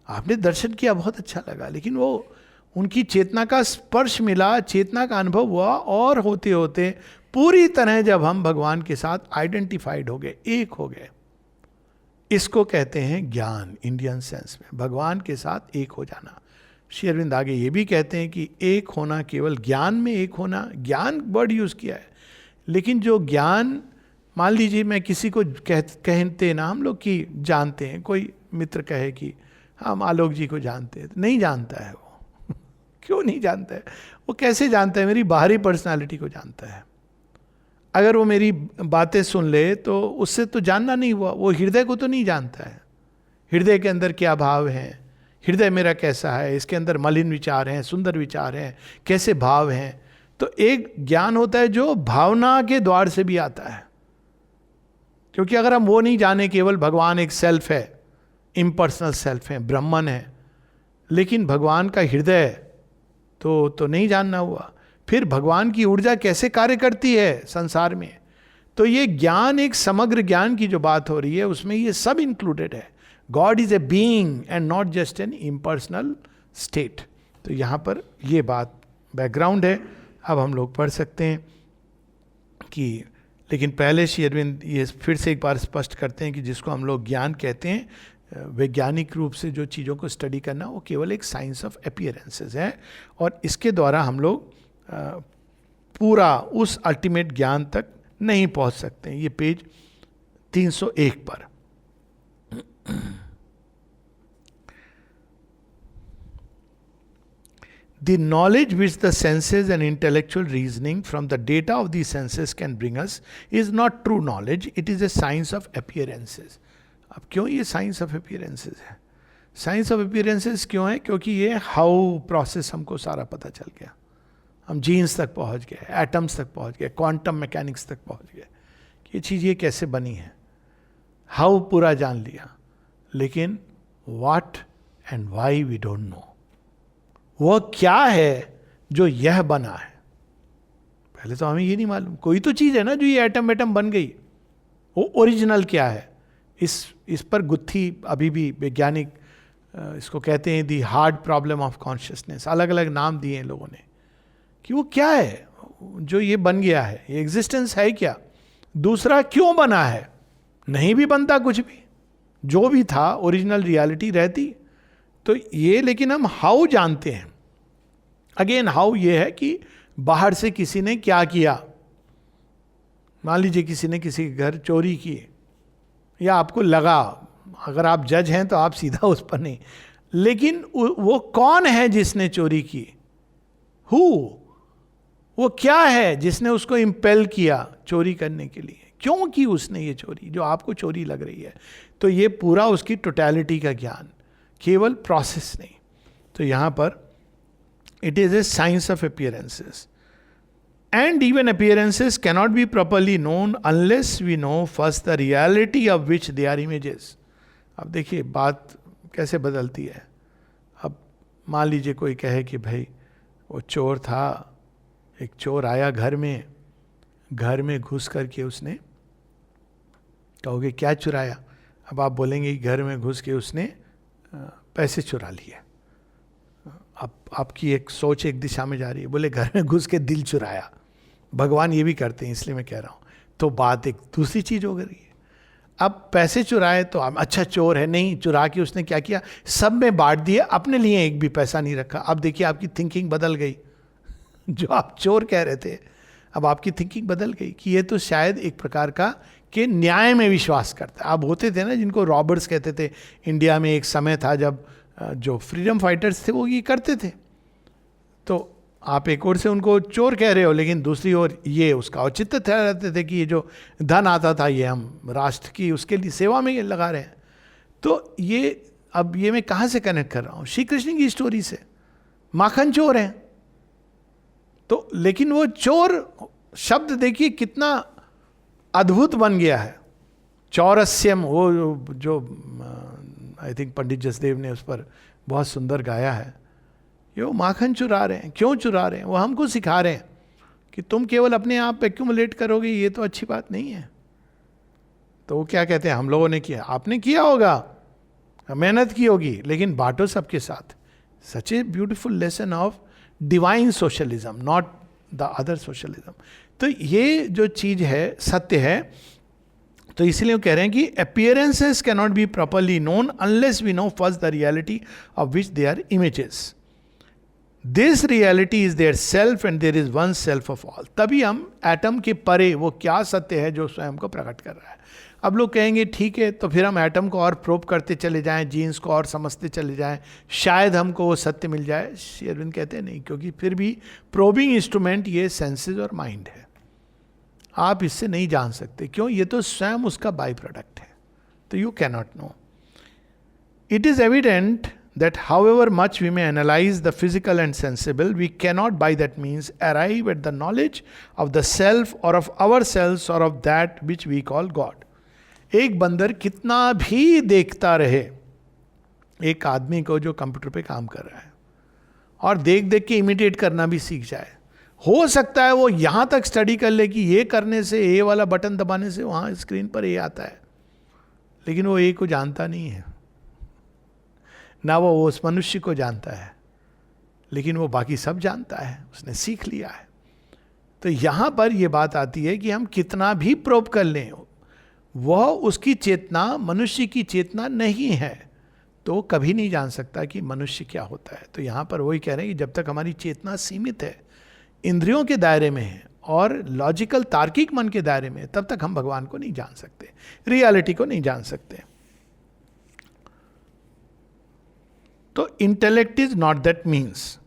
आपने दर्शन किया, बहुत अच्छा लगा, लेकिन वो उनकी चेतना का स्पर्श मिला, चेतना का अनुभव हुआ, और होते होते पूरी तरह जब हम भगवान के साथ आइडेंटिफाइड हो गए, एक हो गए, इसको कहते हैं ज्ञान। इंडियन सेंस में भगवान के साथ एक हो जाना। श्री अरविंद आगे ये भी कहते हैं कि एक होना केवल ज्ञान में एक होना, ज्ञान वर्ड यूज किया है, लेकिन जो ज्ञान, मान लीजिए मैं किसी को कहते ना हम लोग कि जानते हैं, कोई मित्र कहे कि हम आलोक जी को जानते हैं, तो नहीं जानता है वो। क्यों नहीं जानता है? वो कैसे जानता है? मेरी बाहरी पर्सनालिटी को जानता है। अगर वो मेरी बातें सुन ले तो उससे तो जानना नहीं हुआ, वो हृदय को तो नहीं जानता है। हृदय के अंदर क्या भाव है, हृदय मेरा कैसा है, इसके अंदर मलिन विचार हैं, सुंदर विचार हैं, कैसे भाव हैं। तो एक ज्ञान होता है जो भावना के द्वार से भी आता है। क्योंकि अगर हम वो नहीं जाने, केवल भगवान एक सेल्फ है, इम्पर्सनल सेल्फ है, ब्रह्मन है, लेकिन भगवान का हृदय तो नहीं जानना हुआ। फिर भगवान की ऊर्जा कैसे कार्य करती है संसार में, तो ये ज्ञान, एक समग्र ज्ञान की जो बात हो रही है, उसमें ये सब इंक्लूडेड है। God is a being and not just an impersonal state. तो यहाँ पर ये बात बैकग्राउंड है। अब हम लोग पढ़ सकते हैं कि, लेकिन पहले श्री अरविंद ये फिर से एक बार स्पष्ट करते हैं कि जिसको हम लोग ज्ञान कहते हैं, वैज्ञानिक रूप से जो चीज़ों को स्टडी करना, वो केवल एक साइंस ऑफ अपीयरेंसेस है, और इसके द्वारा हम लोग पूरा उस अल्टीमेट ज्ञान तक नहीं पहुंच सकते हैं। ये पेज 301 पर। The knowledge which the senses and intellectual reasoning from the data of the senses can bring us is not true knowledge, it is a science of appearances. अब क्यों ये साइंस ऑफ अपीयरेंसेस है? साइंस ऑफ अपीयरेंसेस क्यों है? क्योंकि ये हाउ प्रोसेस हमको सारा पता चल गया। हम जीन्स तक पहुंच गए, एटम्स तक पहुंच गए, क्वांटम मैकेनिक्स तक पहुंच गए, कि ये चीज़ ये कैसे बनी है, हाउ पूरा जान लिया। लेकिन what and why we don't know. वह क्या है जो यह बना है, पहले तो हमें ये नहीं मालूम। कोई तो चीज़ है ना जो ये एटम बन गई, वो ओरिजिनल क्या है? इस पर गुत्थी अभी भी वैज्ञानिक इसको कहते हैं दी हार्ड प्रॉब्लम ऑफ कॉन्शियसनेस। अलग अलग नाम दिए हैं लोगों ने कि वो क्या है जो ये बन गया है, ये एग्जिस्टेंस है क्या? दूसरा, क्यों बना है? नहीं भी बनता कुछ भी, जो भी था ओरिजिनल रियलिटी रहती। तो ये, लेकिन हम हाउ जानते हैं। अगेन हाउ ये है कि बाहर से किसी ने क्या किया, मान लीजिए किसी ने किसी के घर चोरी की, या आपको लगा, अगर आप जज हैं तो आप सीधा उस पर नहीं, लेकिन वो कौन है जिसने चोरी की? हु? वो क्या है जिसने उसको इम्पेल किया चोरी करने के लिए? क्यों की उसने ये चोरी जो आपको चोरी लग रही है? तो ये पूरा उसकी टोटलिटी का ज्ञान, केवल प्रोसेस नहीं। तो यहां पर it is a science of appearances, and even appearances cannot be properly known unless we know first the reality of which they are images. अब देखिए बात कैसे बदलती है। अब मान लीजिए कोई कहे कि भाई वो चोर था, एक चोर आया घर में घुस करके उसने, कहोगे क्या चुराया? अब आप बोलेंगे कि घर में घुस के उसने पैसे चुरा लिए। अब आपकी एक सोच एक दिशा में जा रही है, बोले घर में घुस के दिल चुराया। भगवान ये भी करते हैं, इसलिए मैं कह रहा हूँ। तो बात एक दूसरी चीज हो गई है। अब पैसे चुराए तो अच्छा चोर है, नहीं, चुरा के उसने क्या किया, सब में बांट दिए, अपने लिए एक भी पैसा नहीं रखा। अब देखिए आपकी थिंकिंग बदल गई। जो आप चोर कह रहे थे, अब आपकी थिंकिंग बदल गई कि ये तो शायद एक प्रकार का कि न्याय में विश्वास करता है। अब होते थे ना जिनको रॉबर्स कहते थे, इंडिया में एक समय था जब जो फ्रीडम फाइटर्स थे वो ये करते थे। तो आप एक ओर से उनको चोर कह रहे हो, लेकिन दूसरी ओर ये उसका औचित्य रहते थे कि ये जो धन आता था ये हम राष्ट्र की उसके लिए सेवा में लगा रहे हैं। तो ये अब ये मैं कहाँ से कनेक्ट कर रहा हूँ? श्री कृष्ण की स्टोरी से। माखन चोर हैं तो, लेकिन वो चोर शब्द देखिए कितना अद्भुत बन गया है। चौरस्यम, वो जो आई थिंक पंडित जसदेव ने उस पर बहुत सुंदर गाया है। ये वो माखन चुरा रहे हैं। क्यों चुरा रहे हैं? वो हमको सिखा रहे हैं कि तुम केवल अपने आप एक्यूमुलेट करोगे, ये तो अच्छी बात नहीं है। तो वो क्या कहते हैं, हम लोगों ने किया, आपने किया होगा, मेहनत की होगी, लेकिन बांटो सबके साथ। Such a beautiful lesson of divine socialism, not the other socialism. तो ये जो चीज है सत्य है। तो इसलिए वो कह रहे हैं कि appearances cannot be properly known unless we know first the reality of which they are images. This reality is their self and there is one self of all. तभी हम एटम के परे वो क्या सत्य है जो स्वयं को प्रकट कर रहा है। अब लोग कहेंगे ठीक है, तो फिर हम एटम को और प्रोब करते चले जाएं, जीन्स को और समझते चले जाएं, शायद हमको वो सत्य मिल जाए। श्री अरविंद कहते हैं नहीं, क्योंकि फिर भी प्रोबिंग इंस्ट्रूमेंट ये सेंसेस और माइंड है। आप इससे नहीं जान सकते। क्यों? ये तो स्वयं उसका बाई प्रोडक्ट है। तो you cannot know. It is evident that however much we may analyze the physical and sensible, we cannot by that means arrive at the knowledge of the self or of ourselves or of that which we call God. एक बंदर कितना भी देखता रहे एक आदमी को जो कंप्यूटर पे काम कर रहा है, और देख देख के इमिटेट करना भी सीख जाए, हो सकता है वो यहाँ तक स्टडी कर ले कि ये करने से, ए वाला बटन दबाने से वहाँ स्क्रीन पर ए आता है, लेकिन वो ए को जानता नहीं है, ना वो उस मनुष्य को जानता है, लेकिन वो बाकी सब जानता है, उसने सीख लिया है। तो यहाँ पर ये बात आती है कि हम कितना भी प्रोब कर लें, वह उसकी चेतना मनुष्य की चेतना नहीं है, तो कभी नहीं जान सकता कि मनुष्य क्या होता है। तो यहाँ पर वही कह रहे हैं कि जब तक हमारी चेतना सीमित है, इंद्रियों के दायरे में है और लॉजिकल तार्किक मन के दायरे में, तब तक हम भगवान को नहीं जान सकते, रियलिटी को नहीं जान सकते। तो intellect is not that means.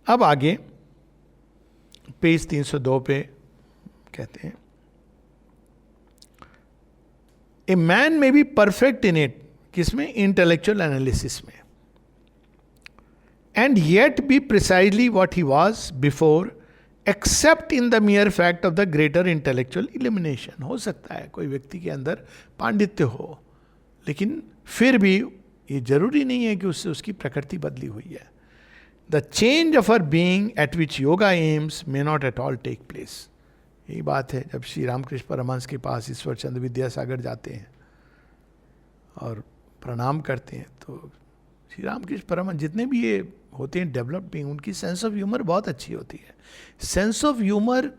अब आगे पेज 302 पे कहते हैं, ए मैन में बी परफेक्ट इन इट, किसमें? इंटेलेक्चुअल एनालिसिस में, and yet be precisely what he was before, accept in the मियर fact of the greater intellectual illumination. हो सकता है कोई व्यक्ति के अंदर पांडित्य हो, लेकिन फिर भी ये जरूरी नहीं है कि उससे उसकी प्रकृति बदली हुई है। The change of our being at which yoga aims may not at all take place. यही बात है, जब श्री रामकृष्ण परमहंस के पास ईश्वर चंद्र विद्यासागर जाते हैं और प्रणाम करते हैं, तो श्री रामकृष्ण परमहंस जितने भी ये होते हैं डेवलप्ड बीइंग, उनकी सेंस ऑफ ह्यूमर बहुत अच्छी होती है। Sense of humour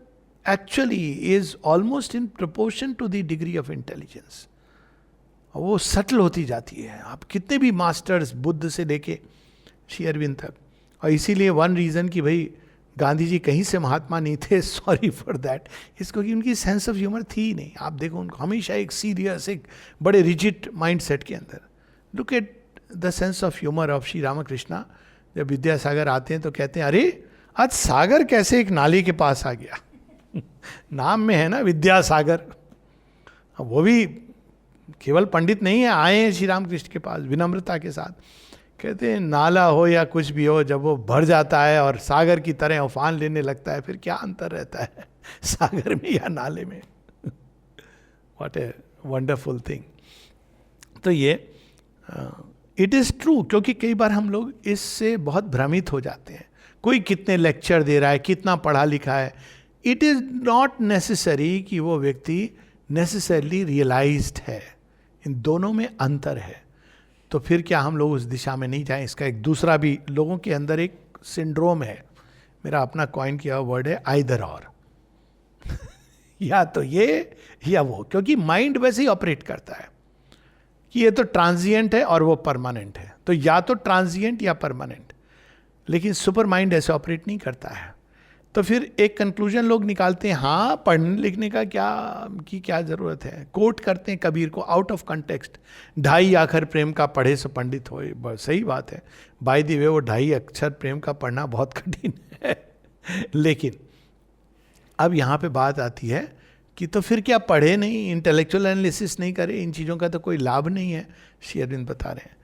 actually is almost in proportion to the degree of intelligence. वो सटल होती जाती है। आप कितने भी मास्टर्स, बुद्ध से लेके श्री अरविंद तक, और इसीलिए वन रीज़न कि भाई गांधी जी कहीं से महात्मा नहीं थे, सॉरी फॉर दैट, इसको कि उनकी सेंस ऑफ ह्यूमर थी ही नहीं। आप देखो उनको हमेशा एक सीरियस, एक बड़े रिजिड माइंड सेट के अंदर। Look at the sense of humour of Shri Ramakrishna. जब विद्यासागर आते हैं तो कहते हैं, अरे आज सागर कैसे एक नाली के पास आ गया नाम में है ना विद्यासागर। वो भी केवल पंडित नहीं है, आए हैं श्री रामकृष्ण के पास विनम्रता के साथ। कहते हैं नाला हो या कुछ भी हो, जब वो भर जाता है और सागर की तरह उफान लेने लगता है, फिर क्या अंतर रहता है सागर में या नाले में। What a wonderful thing. तो ये इट इज़ ट्रू, क्योंकि कई बार हम लोग इससे बहुत भ्रमित हो जाते हैं। कोई कितने लेक्चर दे रहा है, कितना पढ़ा लिखा है, इट इज़ नॉट नेसेसरी कि वो व्यक्ति नेसेसरली रियलाइज्ड है। इन दोनों में अंतर है। तो फिर क्या हम लोग उस दिशा में नहीं जाएं? इसका एक दूसरा भी, लोगों के अंदर एक सिंड्रोम है, मेरा अपना कॉइन किया वर्ड है आइदर और या तो ये या वो, क्योंकि माइंड वैसे ही ऑपरेट करता है कि ये तो ट्रांजिएंट है और वो परमानेंट है, तो या तो ट्रांजिएंट या परमानेंट। लेकिन सुपर माइंड ऐसे ऑपरेट नहीं करता है। तो फिर एक कंक्लूजन लोग निकालते हैं, हाँ पढ़ने लिखने का क्या ज़रूरत है। कोट करते हैं कबीर को आउट ऑफ कंटेक्स्ट, 2.5 अक्षर प्रेम का पढ़े सो पंडित होए। सही बात है, बाय द वे वो 2.5 अक्षर प्रेम का पढ़ना बहुत कठिन है। लेकिन अब यहाँ पे बात आती है कि तो फिर क्या पढ़े नहीं, इंटेलेक्चुअल एनालिसिस नहीं करे, इन चीज़ों का तो कोई लाभ नहीं है। श्री अरविंद बता रहे हैं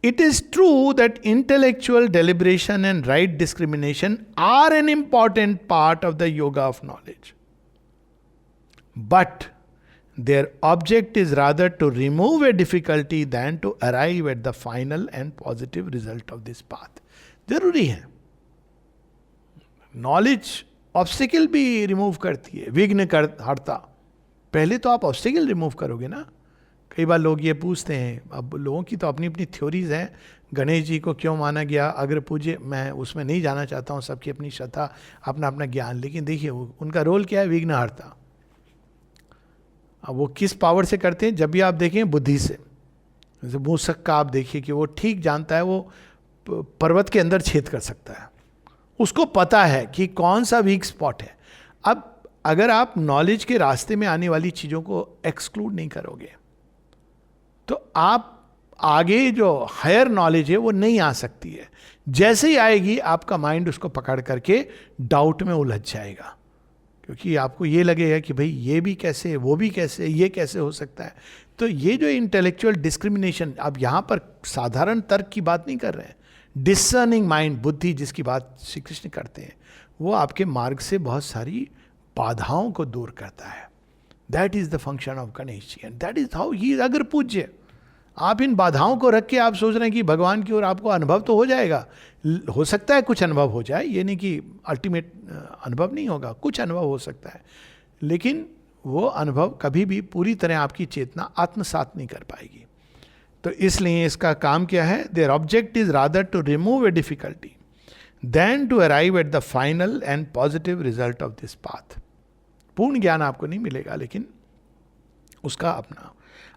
It is true that intellectual deliberation and right discrimination are an important part of the yoga of knowledge. But their object is rather to remove a difficulty than to arrive at the final and positive result of this path. जरूरी है. नॉलेज ऑब्स्टिकल भी रिमूव करती है, विघ्न कर हरता. पहले तो आप ऑब्स्टिकल रिमूव करोगे ना. कई बार लोग ये पूछते हैं, अब लोगों की तो अपनी अपनी थ्योरीज हैं, गणेश जी को क्यों माना गया अग्र पूज्य, मैं उसमें नहीं जाना चाहता हूँ, सबकी अपनी श्रद्धा, अपना अपना ज्ञान. लेकिन देखिए उनका रोल क्या है, विघ्नहर्ता. अब वो किस पावर से करते हैं, जब भी आप देखें बुद्धि से. जैसे मूसक का आप देखिए कि वो ठीक जानता है, वो पर्वत के अंदर छेद कर सकता है, उसको पता है कि कौन सा वीक स्पॉट है. अब अगर आप नॉलेज के रास्ते में आने वाली चीज़ों को एक्सक्लूड नहीं करोगे तो आप आगे जो हायर नॉलेज है वो नहीं आ सकती है. जैसे ही आएगी आपका माइंड उसको पकड़ करके डाउट में उलझ जाएगा, क्योंकि आपको ये लगेगा कि भाई ये भी कैसे, वो भी कैसे, ये कैसे हो सकता है. तो ये जो इंटेलेक्चुअल डिस्क्रिमिनेशन, अब यहाँ पर साधारण तर्क की बात नहीं कर रहे हैं, डिसर्निंग माइंड, बुद्धि जिसकी बात श्री कृष्ण करते हैं, वो आपके मार्ग से बहुत सारी बाधाओं को दूर करता है. That is the function of Ganesh ji, and that is how he is अग्र पूज्य. आप इन बाधाओं को रख के आप सोच रहे हैं कि भगवान की ओर आपको अनुभव तो हो जाएगा. हो सकता है कुछ अनुभव हो जाए, ये नहीं कि अल्टीमेट अनुभव नहीं होगा, कुछ अनुभव हो सकता है, लेकिन वो अनुभव कभी भी पूरी तरह आपकी चेतना आत्मसात नहीं कर पाएगी. तो इसलिए इसका काम क्या है, their object is rather to remove a difficulty than to arrive at the final and positive result of this path. पूर्ण ज्ञान आपको नहीं मिलेगा, लेकिन उसका अपना.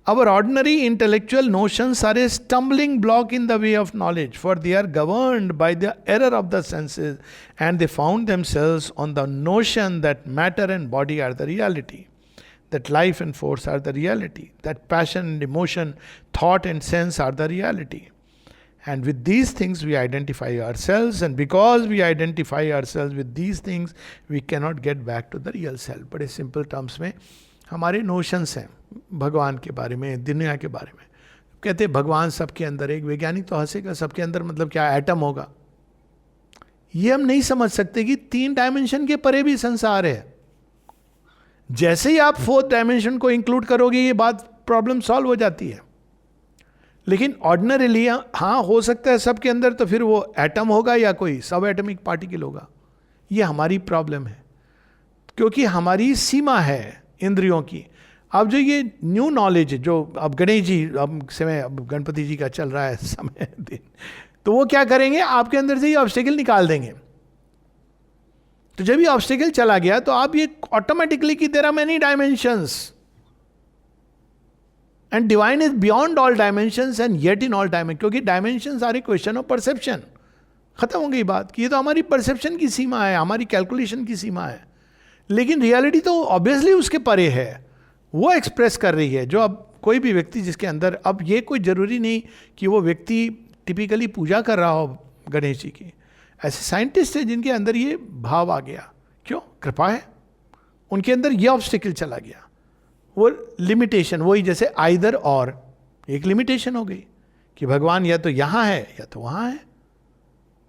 Our ordinary intellectual notions are a stumbling block in the way of knowledge, for they are governed by the error of the senses, and they found themselves on the notion that matter and body are the reality, that life and force are the reality, that passion and emotion, thought and sense are the reality. And with these things we identify ourselves, and because we identify ourselves with these things, we cannot get back to the real self. बड़े simple terms में हमारे नोशंस हैं भगवान के बारे में, दुनिया के बारे में. कहते हैं भगवान सबके अंदर, एक वैज्ञानिक तो हंसेगा, सबके अंदर मतलब क्या, एटम होगा. ये हम नहीं समझ सकते कि 3 डायमेंशन के परे भी संसार है. जैसे ही आप 4th डायमेंशन को इंक्लूड करोगे ये बात, प्रॉब्लम सॉल्व हो जाती है. लेकिन ऑर्डिनरीली हाँ हो सकता है सबके अंदर, तो फिर वो एटम होगा या कोई सब एटमिक पार्टिकल होगा. ये हमारी प्रॉब्लम है, क्योंकि हमारी सीमा है इंद्रियों की. अब जो ये न्यू नॉलेज जो अब गणेश जी, अब समय, अब गणपति जी का चल रहा है समय दिन, तो वो क्या करेंगे, आपके अंदर से ये ऑब्स्टेकल निकाल देंगे. तो जब ये ऑब्स्टेकल चला गया तो आप ये ऑटोमेटिकली कि there are many dimensions and divine is beyond all dimensions and yet in all dimension, क्योंकि dimensions are a question of perception. खत्म हो गई बात कि ये तो हमारी परसेप्शन की सीमा है, हमारी कैलकुलेशन की सीमा है. लेकिन रियलिटी तो ऑब्वियसली उसके परे है, वो एक्सप्रेस कर रही है. जो अब कोई भी व्यक्ति जिसके अंदर, अब ये कोई ज़रूरी नहीं कि वो व्यक्ति टिपिकली पूजा कर रहा हो गणेश जी की. ऐसे साइंटिस्ट हैं जिनके अंदर ये भाव आ गया, क्यों, कृपा है, उनके अंदर ये ऑब्स्टिकल चला गया. वो लिमिटेशन, वही जैसे आइदर और, एक लिमिटेशन हो गई कि भगवान या तो यहाँ है या तो वहाँ है.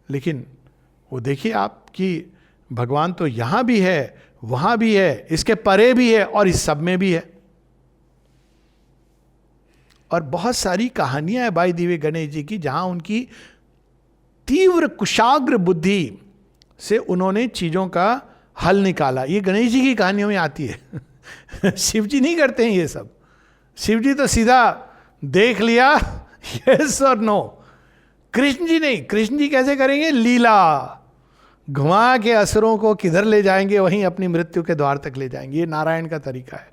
लेकिन वो देखिए आप कि भगवान तो यहाँ भी है, वहाँ भी है, इसके परे भी है और इस सब में भी है. और बहुत सारी कहानियां हैं बाई दिव्य गणेश जी की, जहां उनकी तीव्र कुशाग्र बुद्धि से उन्होंने चीजों का हल निकाला. ये गणेश जी की कहानियों में आती है. शिव जी नहीं करते हैं ये सब. शिव जी तो सीधा देख लिया, यस और नो. कृष्ण जी नहीं. कृष्ण जी कैसे करेंगे, लीला घुमा के असुरों को किधर ले जाएंगे, वहीं अपनी मृत्यु के द्वार तक ले जाएंगे. ये नारायण का तरीका है.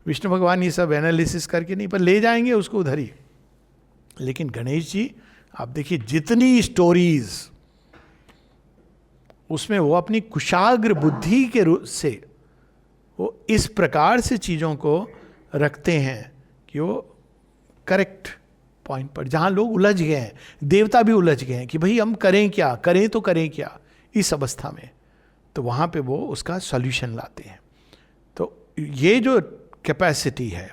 विष्णु भगवान ये सब एनालिसिस करके नहीं, पर ले जाएंगे उसको उधर ही. लेकिन गणेश जी आप देखिए जितनी स्टोरीज, उसमें वो अपनी कुशाग्र बुद्धि के से वो इस प्रकार से चीज़ों को रखते हैं कि वो करेक्ट पॉइंट पर, जहाँ लोग उलझ गए हैं, देवता भी उलझ गए हैं कि भाई हम करें क्या, करें तो करें क्या इस अवस्था में, तो वहाँ पे वो उसका सॉल्यूशन लाते हैं. तो ये जो कैपेसिटी है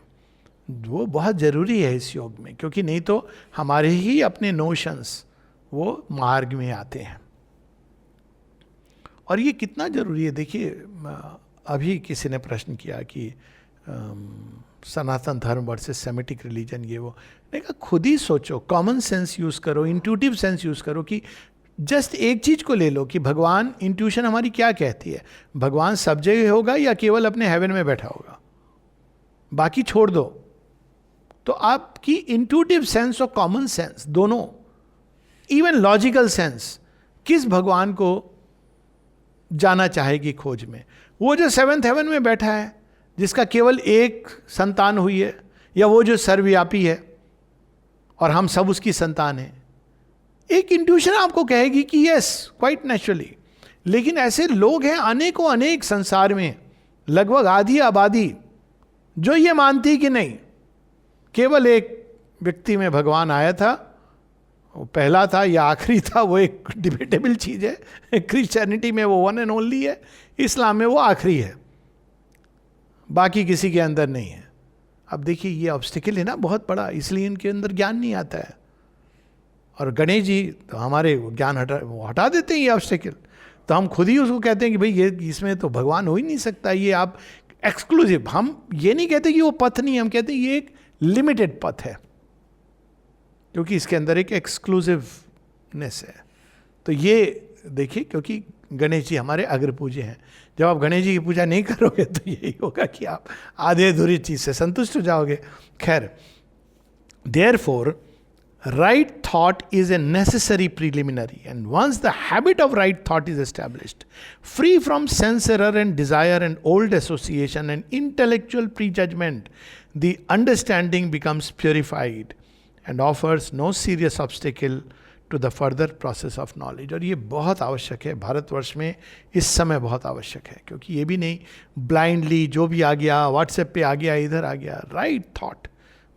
वो बहुत जरूरी है इस योग में, क्योंकि नहीं तो हमारे ही अपने नोशंस वो मार्ग में आते हैं। और ये कितना जरूरी है, देखिए अभी किसी ने प्रश्न किया कि सनातन धर्म वर्सेस सेमेटिक रिलीजन, ये वो। मैंने कहा खुद ही सोचो, कॉमन सेंस यूज करो, इंट्यूटिव सेंस यूज करो, कि जस्ट एक चीज को ले लो कि भगवान, इंट्यूशन हमारी क्या कहती है, भगवान सब जगह होगा या केवल अपने हेवन में बैठा होगा, बाकी छोड़ दो। तो आपकी इंट्यूटिव सेंस और कॉमन सेंस दोनों, इवन लॉजिकल सेंस, किस भगवान को जाना चाहेगी खोज में? वो जो सेवेंथ हेवन में बैठा है, जिसका केवल एक संतान हुई है, या वो जो सर्वव्यापी है और हम सब उसकी संतान हैं? एक इंट्यूशन आपको कहेगी कि यस, क्वाइट नेचुरली। लेकिन ऐसे लोग हैं अनेकों अनेक संसार में, लगभग आधी आबादी, जो ये मानती कि नहीं, केवल एक व्यक्ति में भगवान आया था, वो पहला था या आखिरी था, वो एक डिबेटेबल चीज है। क्रिश्चियनिटी में वो वन एंड ओनली है, इस्लाम में वो आखिरी है, बाकी किसी के अंदर नहीं है। अब देखिए ये ऑब्स्टिकल है ना बहुत बड़ा, इसलिए इनके अंदर ज्ञान नहीं आता है। और गणेश जी तो हमारे ज्ञान हटा देते हैं ये ऑब्स्टिकल, तो हम खुद ही उसको कहते हैं कि भाई ये इसमें तो भगवान हो ही नहीं सकता, ये आप एक्सक्लूसिव। हम ये नहीं कहते कि वो पथ नहीं, हम कहते हैं ये एक लिमिटेड पथ है, क्योंकि इसके अंदर एक एक्सक्लूसिवनेस है। तो ये देखिए, क्योंकि गणेश जी हमारे अग्र पूज्य हैं, जब आप गणेश जी की पूजा नहीं करोगे तो यही होगा कि आप आधे अधूरी चीज से संतुष्ट हो जाओगे। खैर, therefore right thought is a necessary preliminary, and once the habit of right thought is established, free from sense error and desire and old association and intellectual prejudgment, the understanding becomes purified and offers no serious obstacle to the further process of knowledge. और ये बहुत आवश्यक है भारतवर्ष में, इस समय बहुत आवश्यक है, क्योंकि ये भी नहीं ब्लाइंडली जो भी आ गया, व्हाट्सएप पे आ गया, इधर आ गया। राइट थॉट,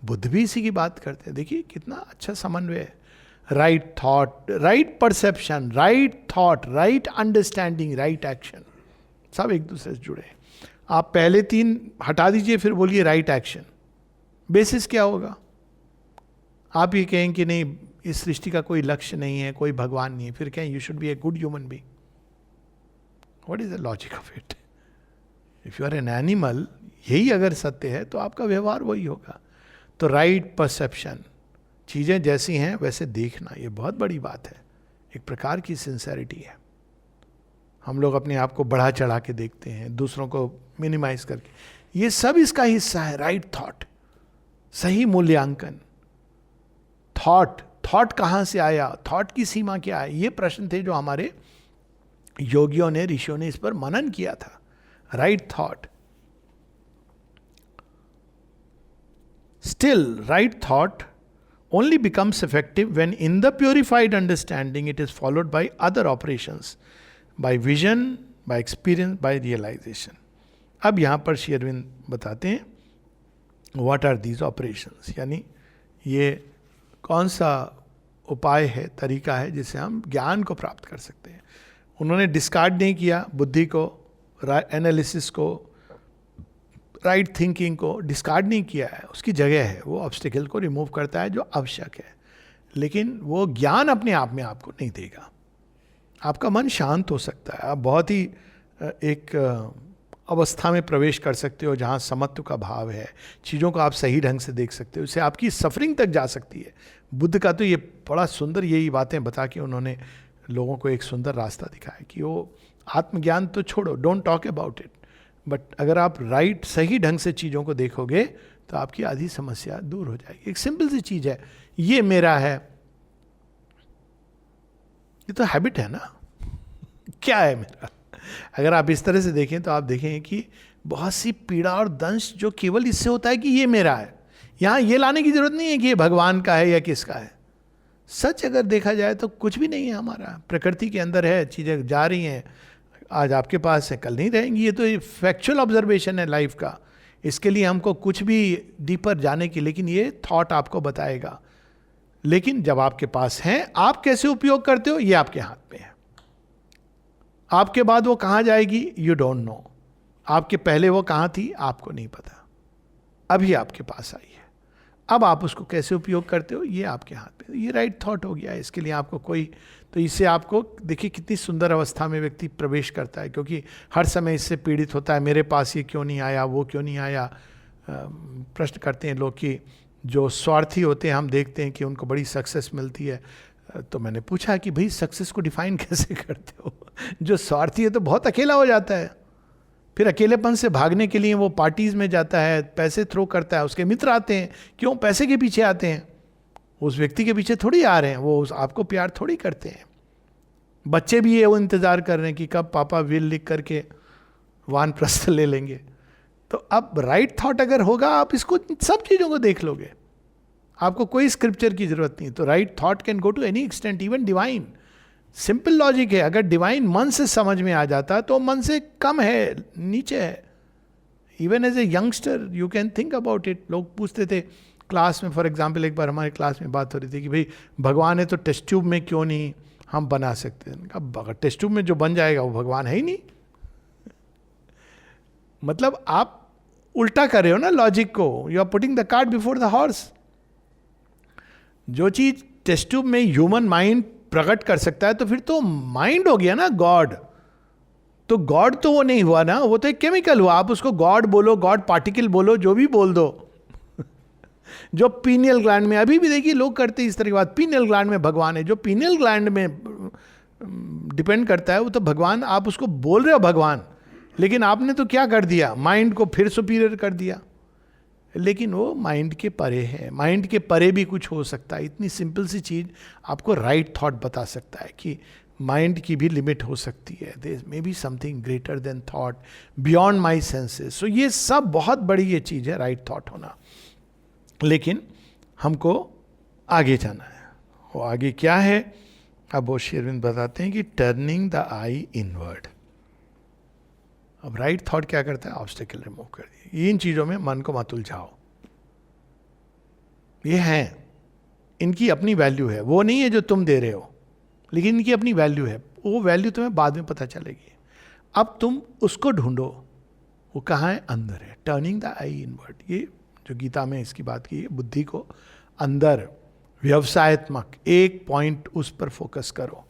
बुद्ध भी इसी की बात करते हैं। देखिए कितना अच्छा समन्वय है। Right thought, right perception, right thought, right understanding, right action, सब एक दूसरे से जुड़े हैं। आप पहले तीन हटा दीजिए, फिर बोलिए राइट एक्शन। बेसिस क्या होगा? आप ये कहें कि नहीं, इस सृष्टि का कोई लक्ष्य नहीं है, कोई भगवान नहीं है, फिर कहें you should be a good human being. What is the logic of it? If you are an animal, यही अगर सत्य है तो आपका व्यवहार वही होगा। तो राइट परसेप्शन, चीज़ें जैसी हैं वैसे देखना, ये बहुत बड़ी बात है, एक प्रकार की सिंसेरिटी है। हम लोग अपने आप को बढ़ा चढ़ा के देखते हैं, दूसरों को मिनिमाइज करके, ये सब इसका हिस्सा है। राइट थॉट, सही मूल्यांकन। थॉट कहाँ से आया, थॉट की सीमा क्या है, ये प्रश्न थे जो हमारे योगियों ने, ऋषियों ने इस पर मनन किया था। Right thought. Still, right thought only becomes effective when in the purified understanding it is followed by other operations, by vision, by experience, by realization. अब यहाँ पर श्री अरविंद बताते हैं what are these operations, यानी ये कौन सा उपाय है, तरीका है जिससे हम ज्ञान को प्राप्त कर सकते हैं। उन्होंने डिस्कार्ड नहीं किया बुद्धि को, एनालिसिस को, राइट थिंकिंग को डिस्कार्ड नहीं किया है, उसकी जगह है। वो ऑब्स्टिकल को रिमूव करता है जो आवश्यक है, लेकिन वो ज्ञान अपने आप में आपको नहीं देगा। आपका मन शांत हो सकता है, आप बहुत ही एक अवस्था में प्रवेश कर सकते हो जहाँ समत्व का भाव है, चीज़ों को आप सही ढंग से देख सकते हो, इससे आपकी सफरिंग तक जा सकती है। बुद्ध का तो ये बड़ा सुंदर यही बातें बता के उन्होंने लोगों को एक सुंदर रास्ता दिखाया कि वो आत्मज्ञान तो छोड़ो, don't talk about it, but अगर आप राइट सही ढंग से चीज़ों को देखोगे तो आपकी आधी समस्या दूर हो जाएगी। एक सिंपल सी चीज़ है, ये मेरा है, ये तो हैबिट है ना, क्या है मेरा? अगर आप इस तरह से देखें तो आप देखें कि बहुत सी पीड़ा और दंश जो केवल इससे होता है कि ये मेरा है। यहाँ ये लाने की जरूरत नहीं है कि ये भगवान का है या किसका है। सच अगर देखा जाए तो कुछ भी नहीं है हमारा, प्रकृति के अंदर है, चीज़ें जा रही हैं, आज आपके पास है कल नहीं रहेंगी। ये तो फैक्चुअल ऑब्जर्वेशन है लाइफ का, इसके लिए हमको कुछ भी डीपर जाने की, लेकिन ये थॉट आपको बताएगा। लेकिन जब आपके पास है, आप कैसे उपयोग करते हो ये आपके हाथ में है। आपके बाद वो कहाँ जाएगी यू डोंट नो, आपके पहले वो कहाँ थी आपको नहीं पता, अभी आपके पास आई है। अब आप उसको कैसे उपयोग करते हो ये आपके हाथ में। ये राइट थॉट हो गया, इसके लिए आपको कोई, तो इससे आपको देखिए कितनी सुंदर अवस्था में व्यक्ति प्रवेश करता है, क्योंकि हर समय इससे पीड़ित होता है, मेरे पास ये क्यों नहीं आया, वो क्यों नहीं आया। प्रश्न करते हैं लोग कि जो स्वार्थी होते हैं हम देखते हैं कि उनको बड़ी सक्सेस मिलती है। तो मैंने पूछा कि भाई सक्सेस को डिफाइन कैसे करते हो? जो स्वार्थी है तो बहुत अकेला हो जाता है, फिर अकेलेपन से भागने के लिए वो पार्टीज में जाता है, पैसे थ्रो करता है, उसके मित्र आते हैं, क्यों पैसे के पीछे आते हैं, उस व्यक्ति के पीछे थोड़ी आ रहे हैं, वो आपको प्यार थोड़ी करते हैं। बच्चे भी ये वो इंतजार कर रहे हैं कि कब पापा विल लिख करके वानप्रस्थ ले लेंगे। तो अब राइट थॉट अगर होगा, आप इसको सब चीजों को देख लोगे, आपको कोई स्क्रिप्चर की जरूरत नहीं। तो right thought can go to any extent, even divine. Simple logic है, अगर डिवाइन मन से समझ में आ जाता तो मन से कम है, नीचे है। Even as a youngster you can think about it. लोग पूछते थे क्लास में, फॉर एग्जाम्पल एक बार हमारे क्लास में बात हो रही थी कि भाई भगवान है तो टेस्ट ट्यूब में क्यों नहीं हम बना सकते? अगर टेस्ट ट्यूब में जो बन जाएगा वो भगवान है ही नहीं। मतलब आप उल्टा कर रहे हो ना लॉजिक को, you are putting the cart before the horse. जो चीज टेस्ट ट्यूब में ह्यूमन माइंड प्रकट कर सकता है तो फिर तो माइंड हो गया ना गॉड। तो गॉड तो वो नहीं हुआ ना, वो तो एक केमिकल हुआ। आप उसको गॉड बोलो, गॉड पार्टिकल बोलो, जो भी बोल दो। जो पीनियल ग्लैंड में, अभी भी देखिए लोग करते हैं इस तरह की बात, पीनियल ग्लैंड में भगवान है। जो पीनियल ग्लैंड में डिपेंड करता है वो तो भगवान, आप उसको बोल रहे हो भगवान, लेकिन आपने तो क्या कर दिया, माइंड को फिर सुपीरियर कर दिया। लेकिन वो माइंड के परे है, माइंड के परे भी कुछ हो सकता है। इतनी सिंपल सी चीज आपको राइट थॉट बता सकता है कि माइंड की भी लिमिट हो सकती है, there may be something greater than thought, beyond my senses. So ये सब बहुत बड़ी ये चीज है राइट थॉट होना। लेकिन हमको आगे जाना है। वो आगे क्या है? अब वो श्री अरविंद बताते हैं कि टर्निंग द आई इनवर्ड। अब राइट थॉट क्या करता है? ऑब्स्टेकल रिमूव कर दिए। इन चीजों में मन को मत उलझाओ, ये हैं, इनकी अपनी वैल्यू है, वो नहीं है जो तुम दे रहे हो, लेकिन इनकी अपनी वैल्यू है। वो वैल्यू तुम्हें बाद में पता चलेगी, अब तुम उसको ढूंढो। वो कहाँ है? अंदर है। टर्निंग द आई इनवर्ड, ये जो गीता में इसकी बात की है, बुद्धि को अंदर, व्यवसायत्मक एक पॉइंट उस पर फोकस करो।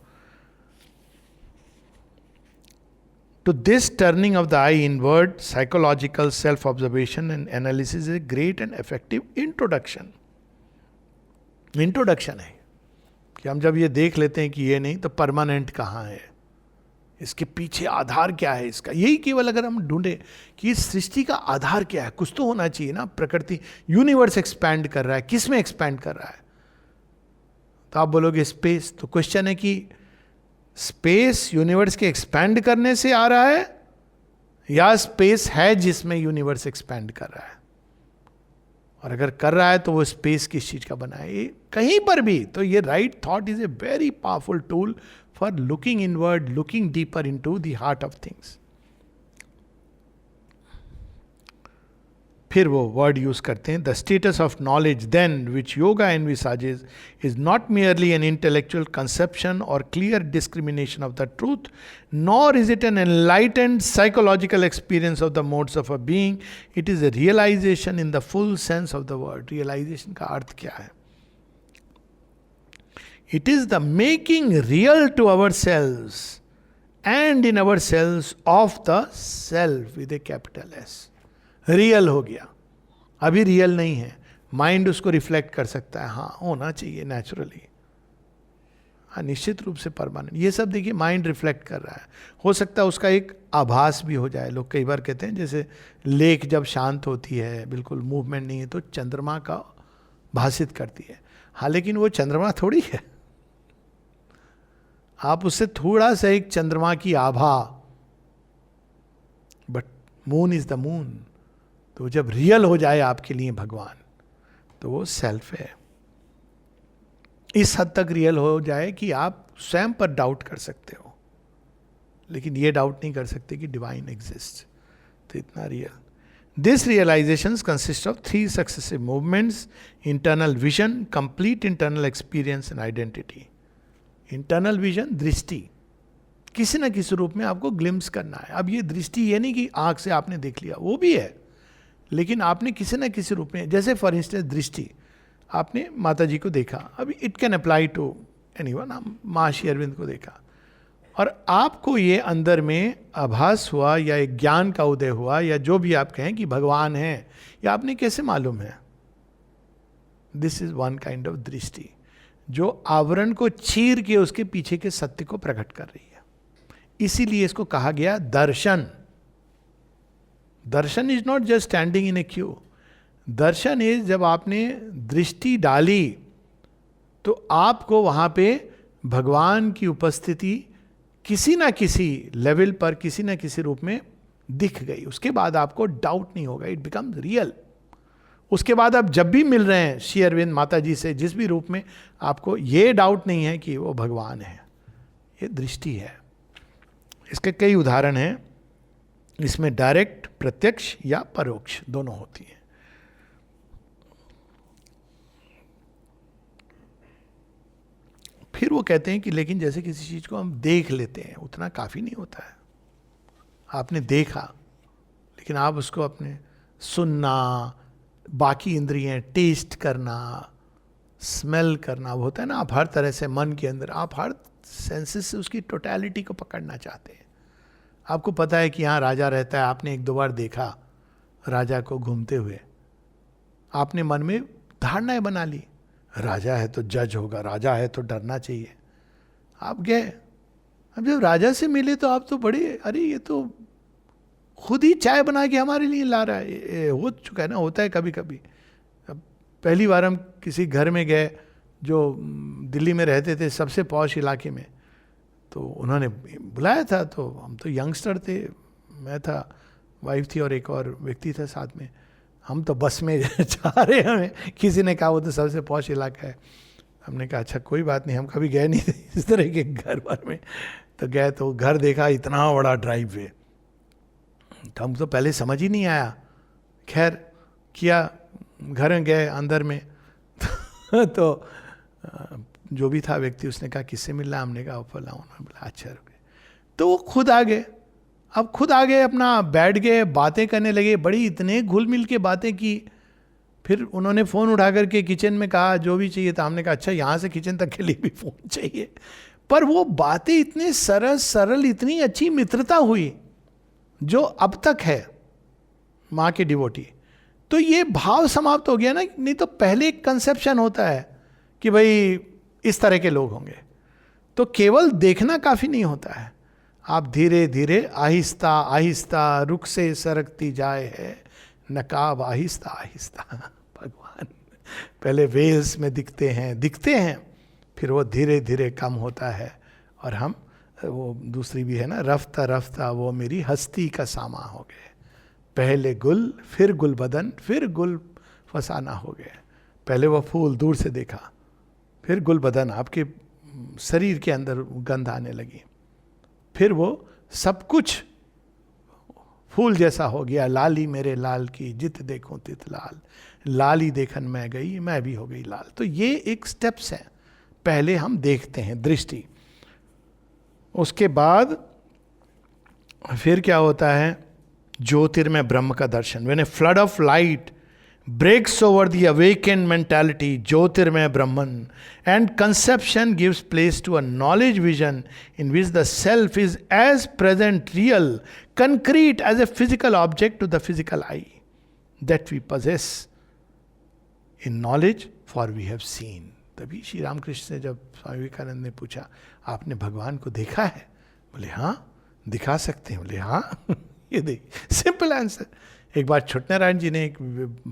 To this turning of the eye inward, psychological self-observation and analysis is a great and effective introduction. Introduction है कि हम जब ये देख लेते हैं कि ये नहीं, तो परमानेंट कहाँ है, इसके पीछे आधार क्या है इसका। यही केवल अगर हम ढूंढे कि इस सृष्टि का आधार क्या है, कुछ तो होना चाहिए ना। प्रकृति, यूनिवर्स एक्सपैंड कर रहा है, किस में एक्सपैंड कर रहा है? तो आप बोलोगे स्पेस। तो क्वेश्चन है कि स्पेस यूनिवर्स के एक्सपैंड करने से आ रहा है, या स्पेस है जिसमें यूनिवर्स एक्सपैंड कर रहा है? और अगर कर रहा है तो वो स्पेस किस चीज का बना है? कहीं पर भी। तो ये right thought is a very powerful tool for looking inward, looking deeper into the heart of things. फिर वो वर्ड यूज करते हैं, the status of knowledge then which yoga envisages is not merely an intellectual conception or clear discrimination of the truth, nor is it an enlightened psychological experience of the modes of a being, it is a realisation in the full sense of the word. Realisation का अर्थ क्या है? It is the making real to our selves and in our selves of the self with a capital S. Real हो गया, अभी रियल नहीं है, माइंड उसको रिफ्लेक्ट कर सकता है, हाँ होना चाहिए नेचुरली, हाँ निश्चित रूप से परमानेंट। ये सब देखिए माइंड रिफ्लेक्ट कर रहा है। हो सकता है उसका एक आभास भी हो जाए। लोग कई बार कहते हैं जैसे लेक जब शांत होती है, बिल्कुल मूवमेंट नहीं है, तो चंद्रमा का भाषित करती है। हाँ लेकिन वो चंद्रमा थोड़ी है, आप उससे थोड़ा सा एक चंद्रमा की आभा, but moon is the moon. तो जब रियल हो जाए आपके लिए भगवान, तो वो सेल्फ है। इस हद तक रियल हो जाए कि आप स्वयं पर डाउट कर सकते हो, लेकिन ये डाउट नहीं कर सकते कि डिवाइन एग्जिस्ट। तो इतना real. This realisation consist of 3 successive movements: internal vision, complete internal experience and identity. Internal vision, दृष्टि, किसी ना किसी रूप में आपको ग्लिम्स करना है। अब ये दृष्टि ये नहीं कि आंख से आपने देख लिया, वो भी है, लेकिन आपने किसी ना किसी रूप में, जैसे फॉर इंस्टेंस दृष्टि, आपने माता जी को देखा, अभी it can apply to anyone, हम महर्षि अरविंद को देखा, और आपको ये अंदर में आभास हुआ या एक ज्ञान का उदय हुआ या जो भी आप कहें कि भगवान है, या आपने कैसे मालूम है? This is one kind of दृष्टि जो आवरण को चीर के उसके पीछे के सत्य को प्रकट कर रही है। इसीलिए इसको कहा गया दर्शन। Darshan is not just standing in a queue. Darshan is जब आपने दृष्टि डाली तो आपको वहां पे भगवान की उपस्थिति किसी ना किसी लेवल पर, किसी ना किसी रूप में दिख गई। उसके बाद आपको डाउट नहीं होगा, इट बिकम्स रियल। उसके बाद आप जब भी मिल रहे हैं श्री अरविंद माता जी से जिस भी रूप में, आपको ये डाउट नहीं है कि वो भगवान है, ये दृष्टि है। इसके कई उदाहरण हैं, इसमें डायरेक्ट, प्रत्यक्ष या परोक्ष दोनों होती हैं। फिर वो कहते हैं कि लेकिन जैसे किसी चीज को हम देख लेते हैं उतना काफी नहीं होता है। आपने देखा, लेकिन आप उसको अपने सुनना, बाकी इंद्रियां, टेस्ट करना, स्मेल करना, वो होता है ना, आप हर तरह से मन के अंदर आप हर सेंसेस से उसकी टोटलिटी को पकड़ना चाहते हैं। आपको पता है कि यहाँ राजा रहता है, आपने एक दो बार देखा राजा को घूमते हुए, आपने मन में धारणाएं बना ली, राजा है तो जज होगा, राजा है तो डरना चाहिए। आप गए, अब जब राजा से मिले तो आप तो बड़े, अरे ये तो खुद ही चाय बना के हमारे लिए ला रहा है। ये हो चुका है ना, होता है कभी कभी। अब पहली बार हम किसी घर में गए जो दिल्ली में रहते थे, सबसे पॉश इलाके में, तो उन्होंने बुलाया था, तो हम तो यंगस्टर थे, मैं था, वाइफ थी और एक और व्यक्ति था साथ में। हम तो बस में जा रहे हैं, हमें किसी ने कहा वो तो सबसे पॉश इलाका है। हमने कहा अच्छा कोई बात नहीं, हम कभी गए नहीं थे इस तरह के घर भर में। तो गए तो घर देखा, इतना बड़ा ड्राइव वे, तो हम तो पहले समझ ही नहीं आया। खैर किया, घर में गए अंदर में तो जो भी था व्यक्ति, उसने कहा किससे मिलना, हमने कहा फला, उन्होंने बोला अच्छा रुके। तो वो खुद आ गए। अब खुद आ गए, अपना बैठ गए, बातें करने लगे, बड़ी इतने घुल मिल के बातें की। फिर उन्होंने फ़ोन उठा करके किचन में कहा जो भी चाहिए था। हमने कहा अच्छा यहाँ से किचन तक के लिए भी फ़ोन चाहिए। पर वो बातें इतने सरल, इतनी अच्छी मित्रता हुई जो अब तक है माँ के डिवोटी। तो ये भाव समाप्त हो गया ना। नहीं तो पहले एक कंसेप्शन होता है कि भाई इस तरह के लोग होंगे, तो केवल देखना काफ़ी नहीं होता है। आप धीरे धीरे आहिस्ता आहिस्ता रुख से सरकती जाए है नकाब आहिस्ता आहिस्ता। भगवान पहले वेल्स में दिखते हैं, फिर वो धीरे धीरे कम होता है, और हम, वो दूसरी भी है ना, रफ्ता रफ्ता वो मेरी हस्ती का सामा हो गए, पहले गुल फिर गुल बदन फिर गुल फसाना हो गए। पहले वो फूल दूर से देखा, फिर गुल बदन आपके शरीर के अंदर गंध आने लगी, फिर वो सब कुछ फूल जैसा हो गया। लाली मेरे लाल की जित देखूं तित लाल, लाली देखन मैं गई मैं भी हो गई लाल। तो ये एक स्टेप्स है। पहले हम देखते हैं दृष्टि, उसके बाद फिर क्या होता है, ज्योतिर्मय ब्रह्म का दर्शन। When a flood of light breaks over the awakened mentality, Jyotirmaya Brahman, and conception gives place to a knowledge vision in which the self is as present, real, concrete as a physical object to the physical eye that we possess in knowledge, for we have seen. तभी श्री रामकृष्ण से जब स्वामी विवेकानंद ने पूछा आपने भगवान को देखा है, बोले हाँ दिखा सकते हैं, बोले हाँ ये देख, सिंपल आंसर। एक बार छुटनारायण जी ने, एक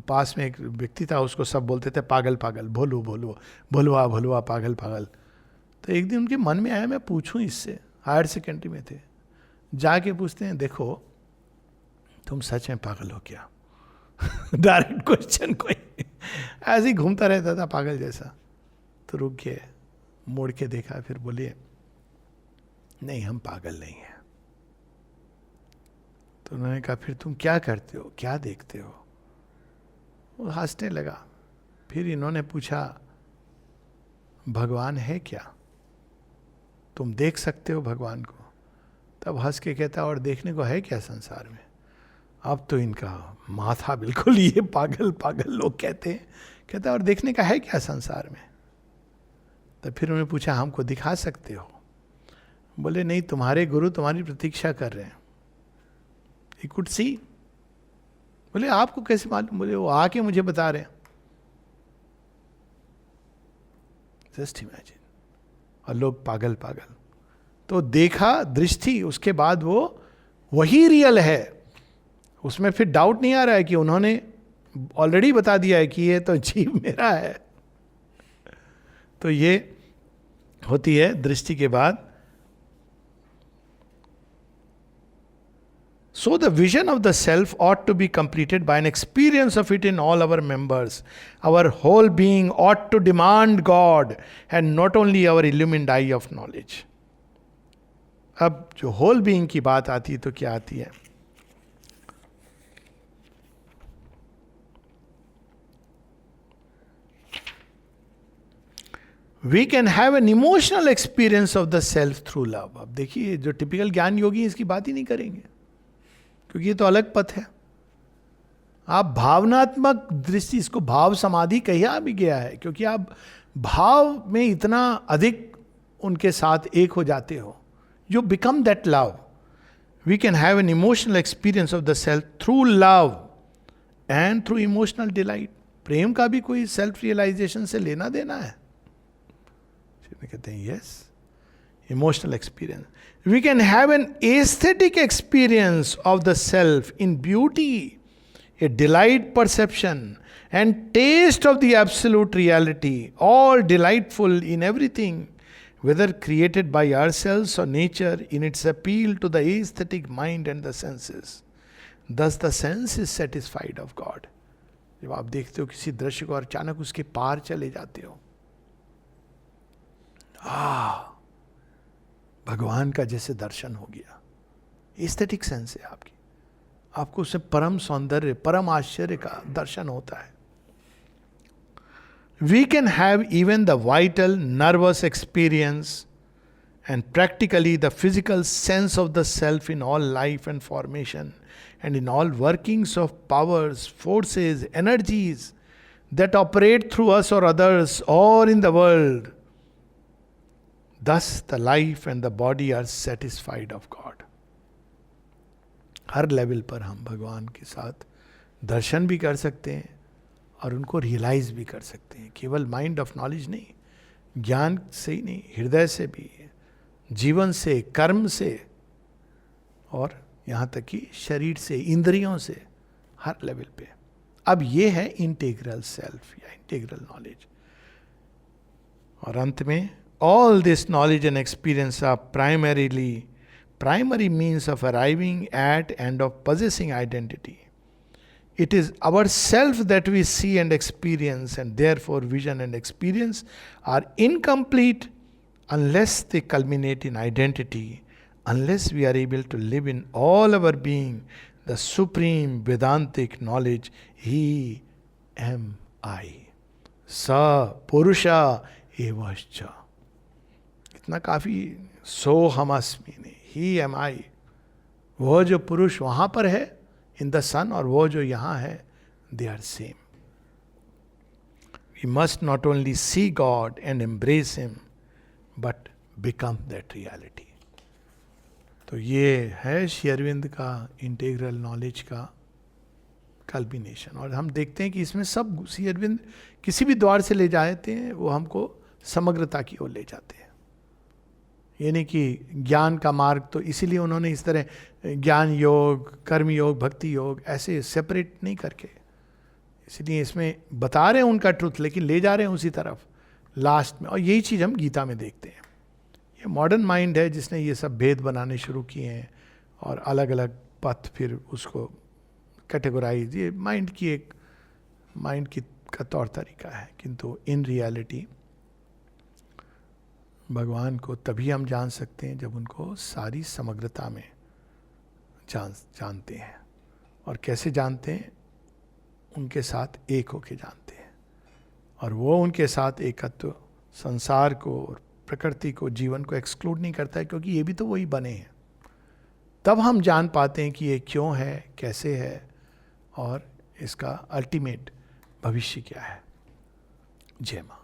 पास में एक व्यक्ति था, उसको सब बोलते थे पागल पागल, भोलू भोलू, भोलुआ भोलुआ, पागल पागल। तो एक दिन उनके मन में आया मैं पूछूं इससे, हायर सेकेंडरी में थे, जाके पूछते हैं देखो तुम सच में पागल हो क्या? डायरेक्ट क्वेश्चन, कोई ऐसे ही घूमता रहता था पागल जैसा। तो रुक गए, मुड़ के देखा, फिर बोले नहीं हम पागल नहीं हैं। तो उन्होंने कहा फिर तुम क्या करते हो, क्या देखते हो? वो हंसने लगा। फिर इन्होंने पूछा भगवान है क्या, तुम देख सकते हो भगवान को? तब हंस के कहता और देखने को है क्या संसार में? अब तो इनका माथा बिल्कुल, ये पागल पागल लोग कहते हैं। कहते हैं और देखने का है क्या संसार में? तो फिर उन्होंने पूछा हमको दिखा सकते हो? बोले नहीं, तुम्हारे गुरु तुम्हारी प्रतीक्षा कर रहे हैं। He could see। बोले आपको कैसे मालूम? बोले वो आके मुझे बता रहे हैं। Just imagine. और लोग पागल पागल। तो देखा दृष्टि, उसके बाद वो वही रियल है। उसमें फिर डाउट नहीं आ रहा है कि उन्होंने ऑलरेडी बता दिया है कि ये तो जीव मेरा है। तो ये होती है दृष्टि के बाद। So the vision of the self ought to be completed by an experience of it in all our members. Our whole being ought to demand God and not only our illumined eye of knowledge. अब जो होल बीइंग की बात आती है तो क्या आती है? We can have an emotional experience of the self through love. अब देखिए जो टिपिकल ज्ञान योगी इसकी बात ही नहीं करेंगे, क्योंकि ये तो अलग पथ है। आप भावनात्मक दृष्टि, इसको भाव समाधि कहा भी गया है, क्योंकि आप भाव में इतना अधिक उनके साथ एक हो जाते हो, you become that love. We can have an emotional experience of the self through love and through emotional delight. प्रेम का भी कोई सेल्फ रियलाइजेशन से लेना देना है? कहते हैं yes, emotional experience. We can have an aesthetic experience of the self in beauty, a delight perception, and taste of the absolute reality, all delightful in everything, whether created by ourselves or nature, in its appeal to the aesthetic mind and the senses. Thus the sense is satisfied of God. जब आप देखते हो किसी दृश्य को और अचानक उसके पार चले जाते हो, भगवान का जैसे दर्शन हो गया। एस्थेटिक सेंस है आपकी, आपको उससे परम सौंदर्य, परम आश्चर्य का दर्शन होता है। We can have even the vital nervous experience and practically the physical sense of the self in all life and formation and in all workings of powers, forces, energies that operate through us or others or in the world. Thus the life and the body are satisfied of God. Her level पर हम भगवान के साथ दर्शन भी कर सकते हैं और उनको रियलाइज भी कर सकते हैं। केवल माइंड ऑफ नॉलेज नहीं, ज्ञान से ही नहीं, हृदय से भी, जीवन से, कर्म से, और यहाँ तक कि शरीर से, इंद्रियों से, हर लेवल पे। अब ये है इंटीग्रल सेल्फ या इंटीग्रल नॉलेज। और अंत में all this knowledge and experience are primary means of arriving at and of possessing identity. It is ourself that we see and experience, and therefore vision and experience are incomplete unless they culminate in identity, unless we are able to live in all our being the supreme Vedantic knowledge, He am I. Sa Purusha evascha. इतना काफी, सो हम अस्मि ने, ही एम आई, वो जो पुरुष वहां पर है इन द सन और वो जो यहां है, they are same. We must not only see God and embrace him but become that reality. तो ये है श्री अरविंद का इंटीग्रल नॉलेज का कल्बिनेशन। और हम देखते हैं कि इसमें सब श्री अरविंद किसी भी द्वार से ले जाते हैं, वो हमको समग्रता की ओर ले जाते हैं। ये नहीं कि ज्ञान का मार्ग, तो इसीलिए उन्होंने इस तरह ज्ञान योग, कर्म योग, भक्ति योग ऐसे सेपरेट नहीं करके, इसलिए इसमें बता रहे हैं उनका ट्रुथ, लेकिन ले जा रहे हैं उसी तरफ लास्ट में। और यही चीज़ हम गीता में देखते हैं। ये मॉडर्न माइंड है जिसने ये सब भेद बनाने शुरू किए हैं और अलग अलग पथ फिर उसको कैटेगराइज, ये माइंड की का तौर तरीका है। किंतु इन रियलिटी भगवान को तभी हम जान सकते हैं जब उनको सारी समग्रता में जानते हैं। और कैसे जानते हैं? उनके साथ एक होके जानते हैं। और वो उनके साथ एकत्व संसार को, प्रकृति को, जीवन को एक्सक्लूड नहीं करता है, क्योंकि ये भी तो वही बने हैं। तब हम जान पाते हैं कि ये क्यों है, कैसे है और इसका अल्टीमेट भविष्य क्या है। जय मां।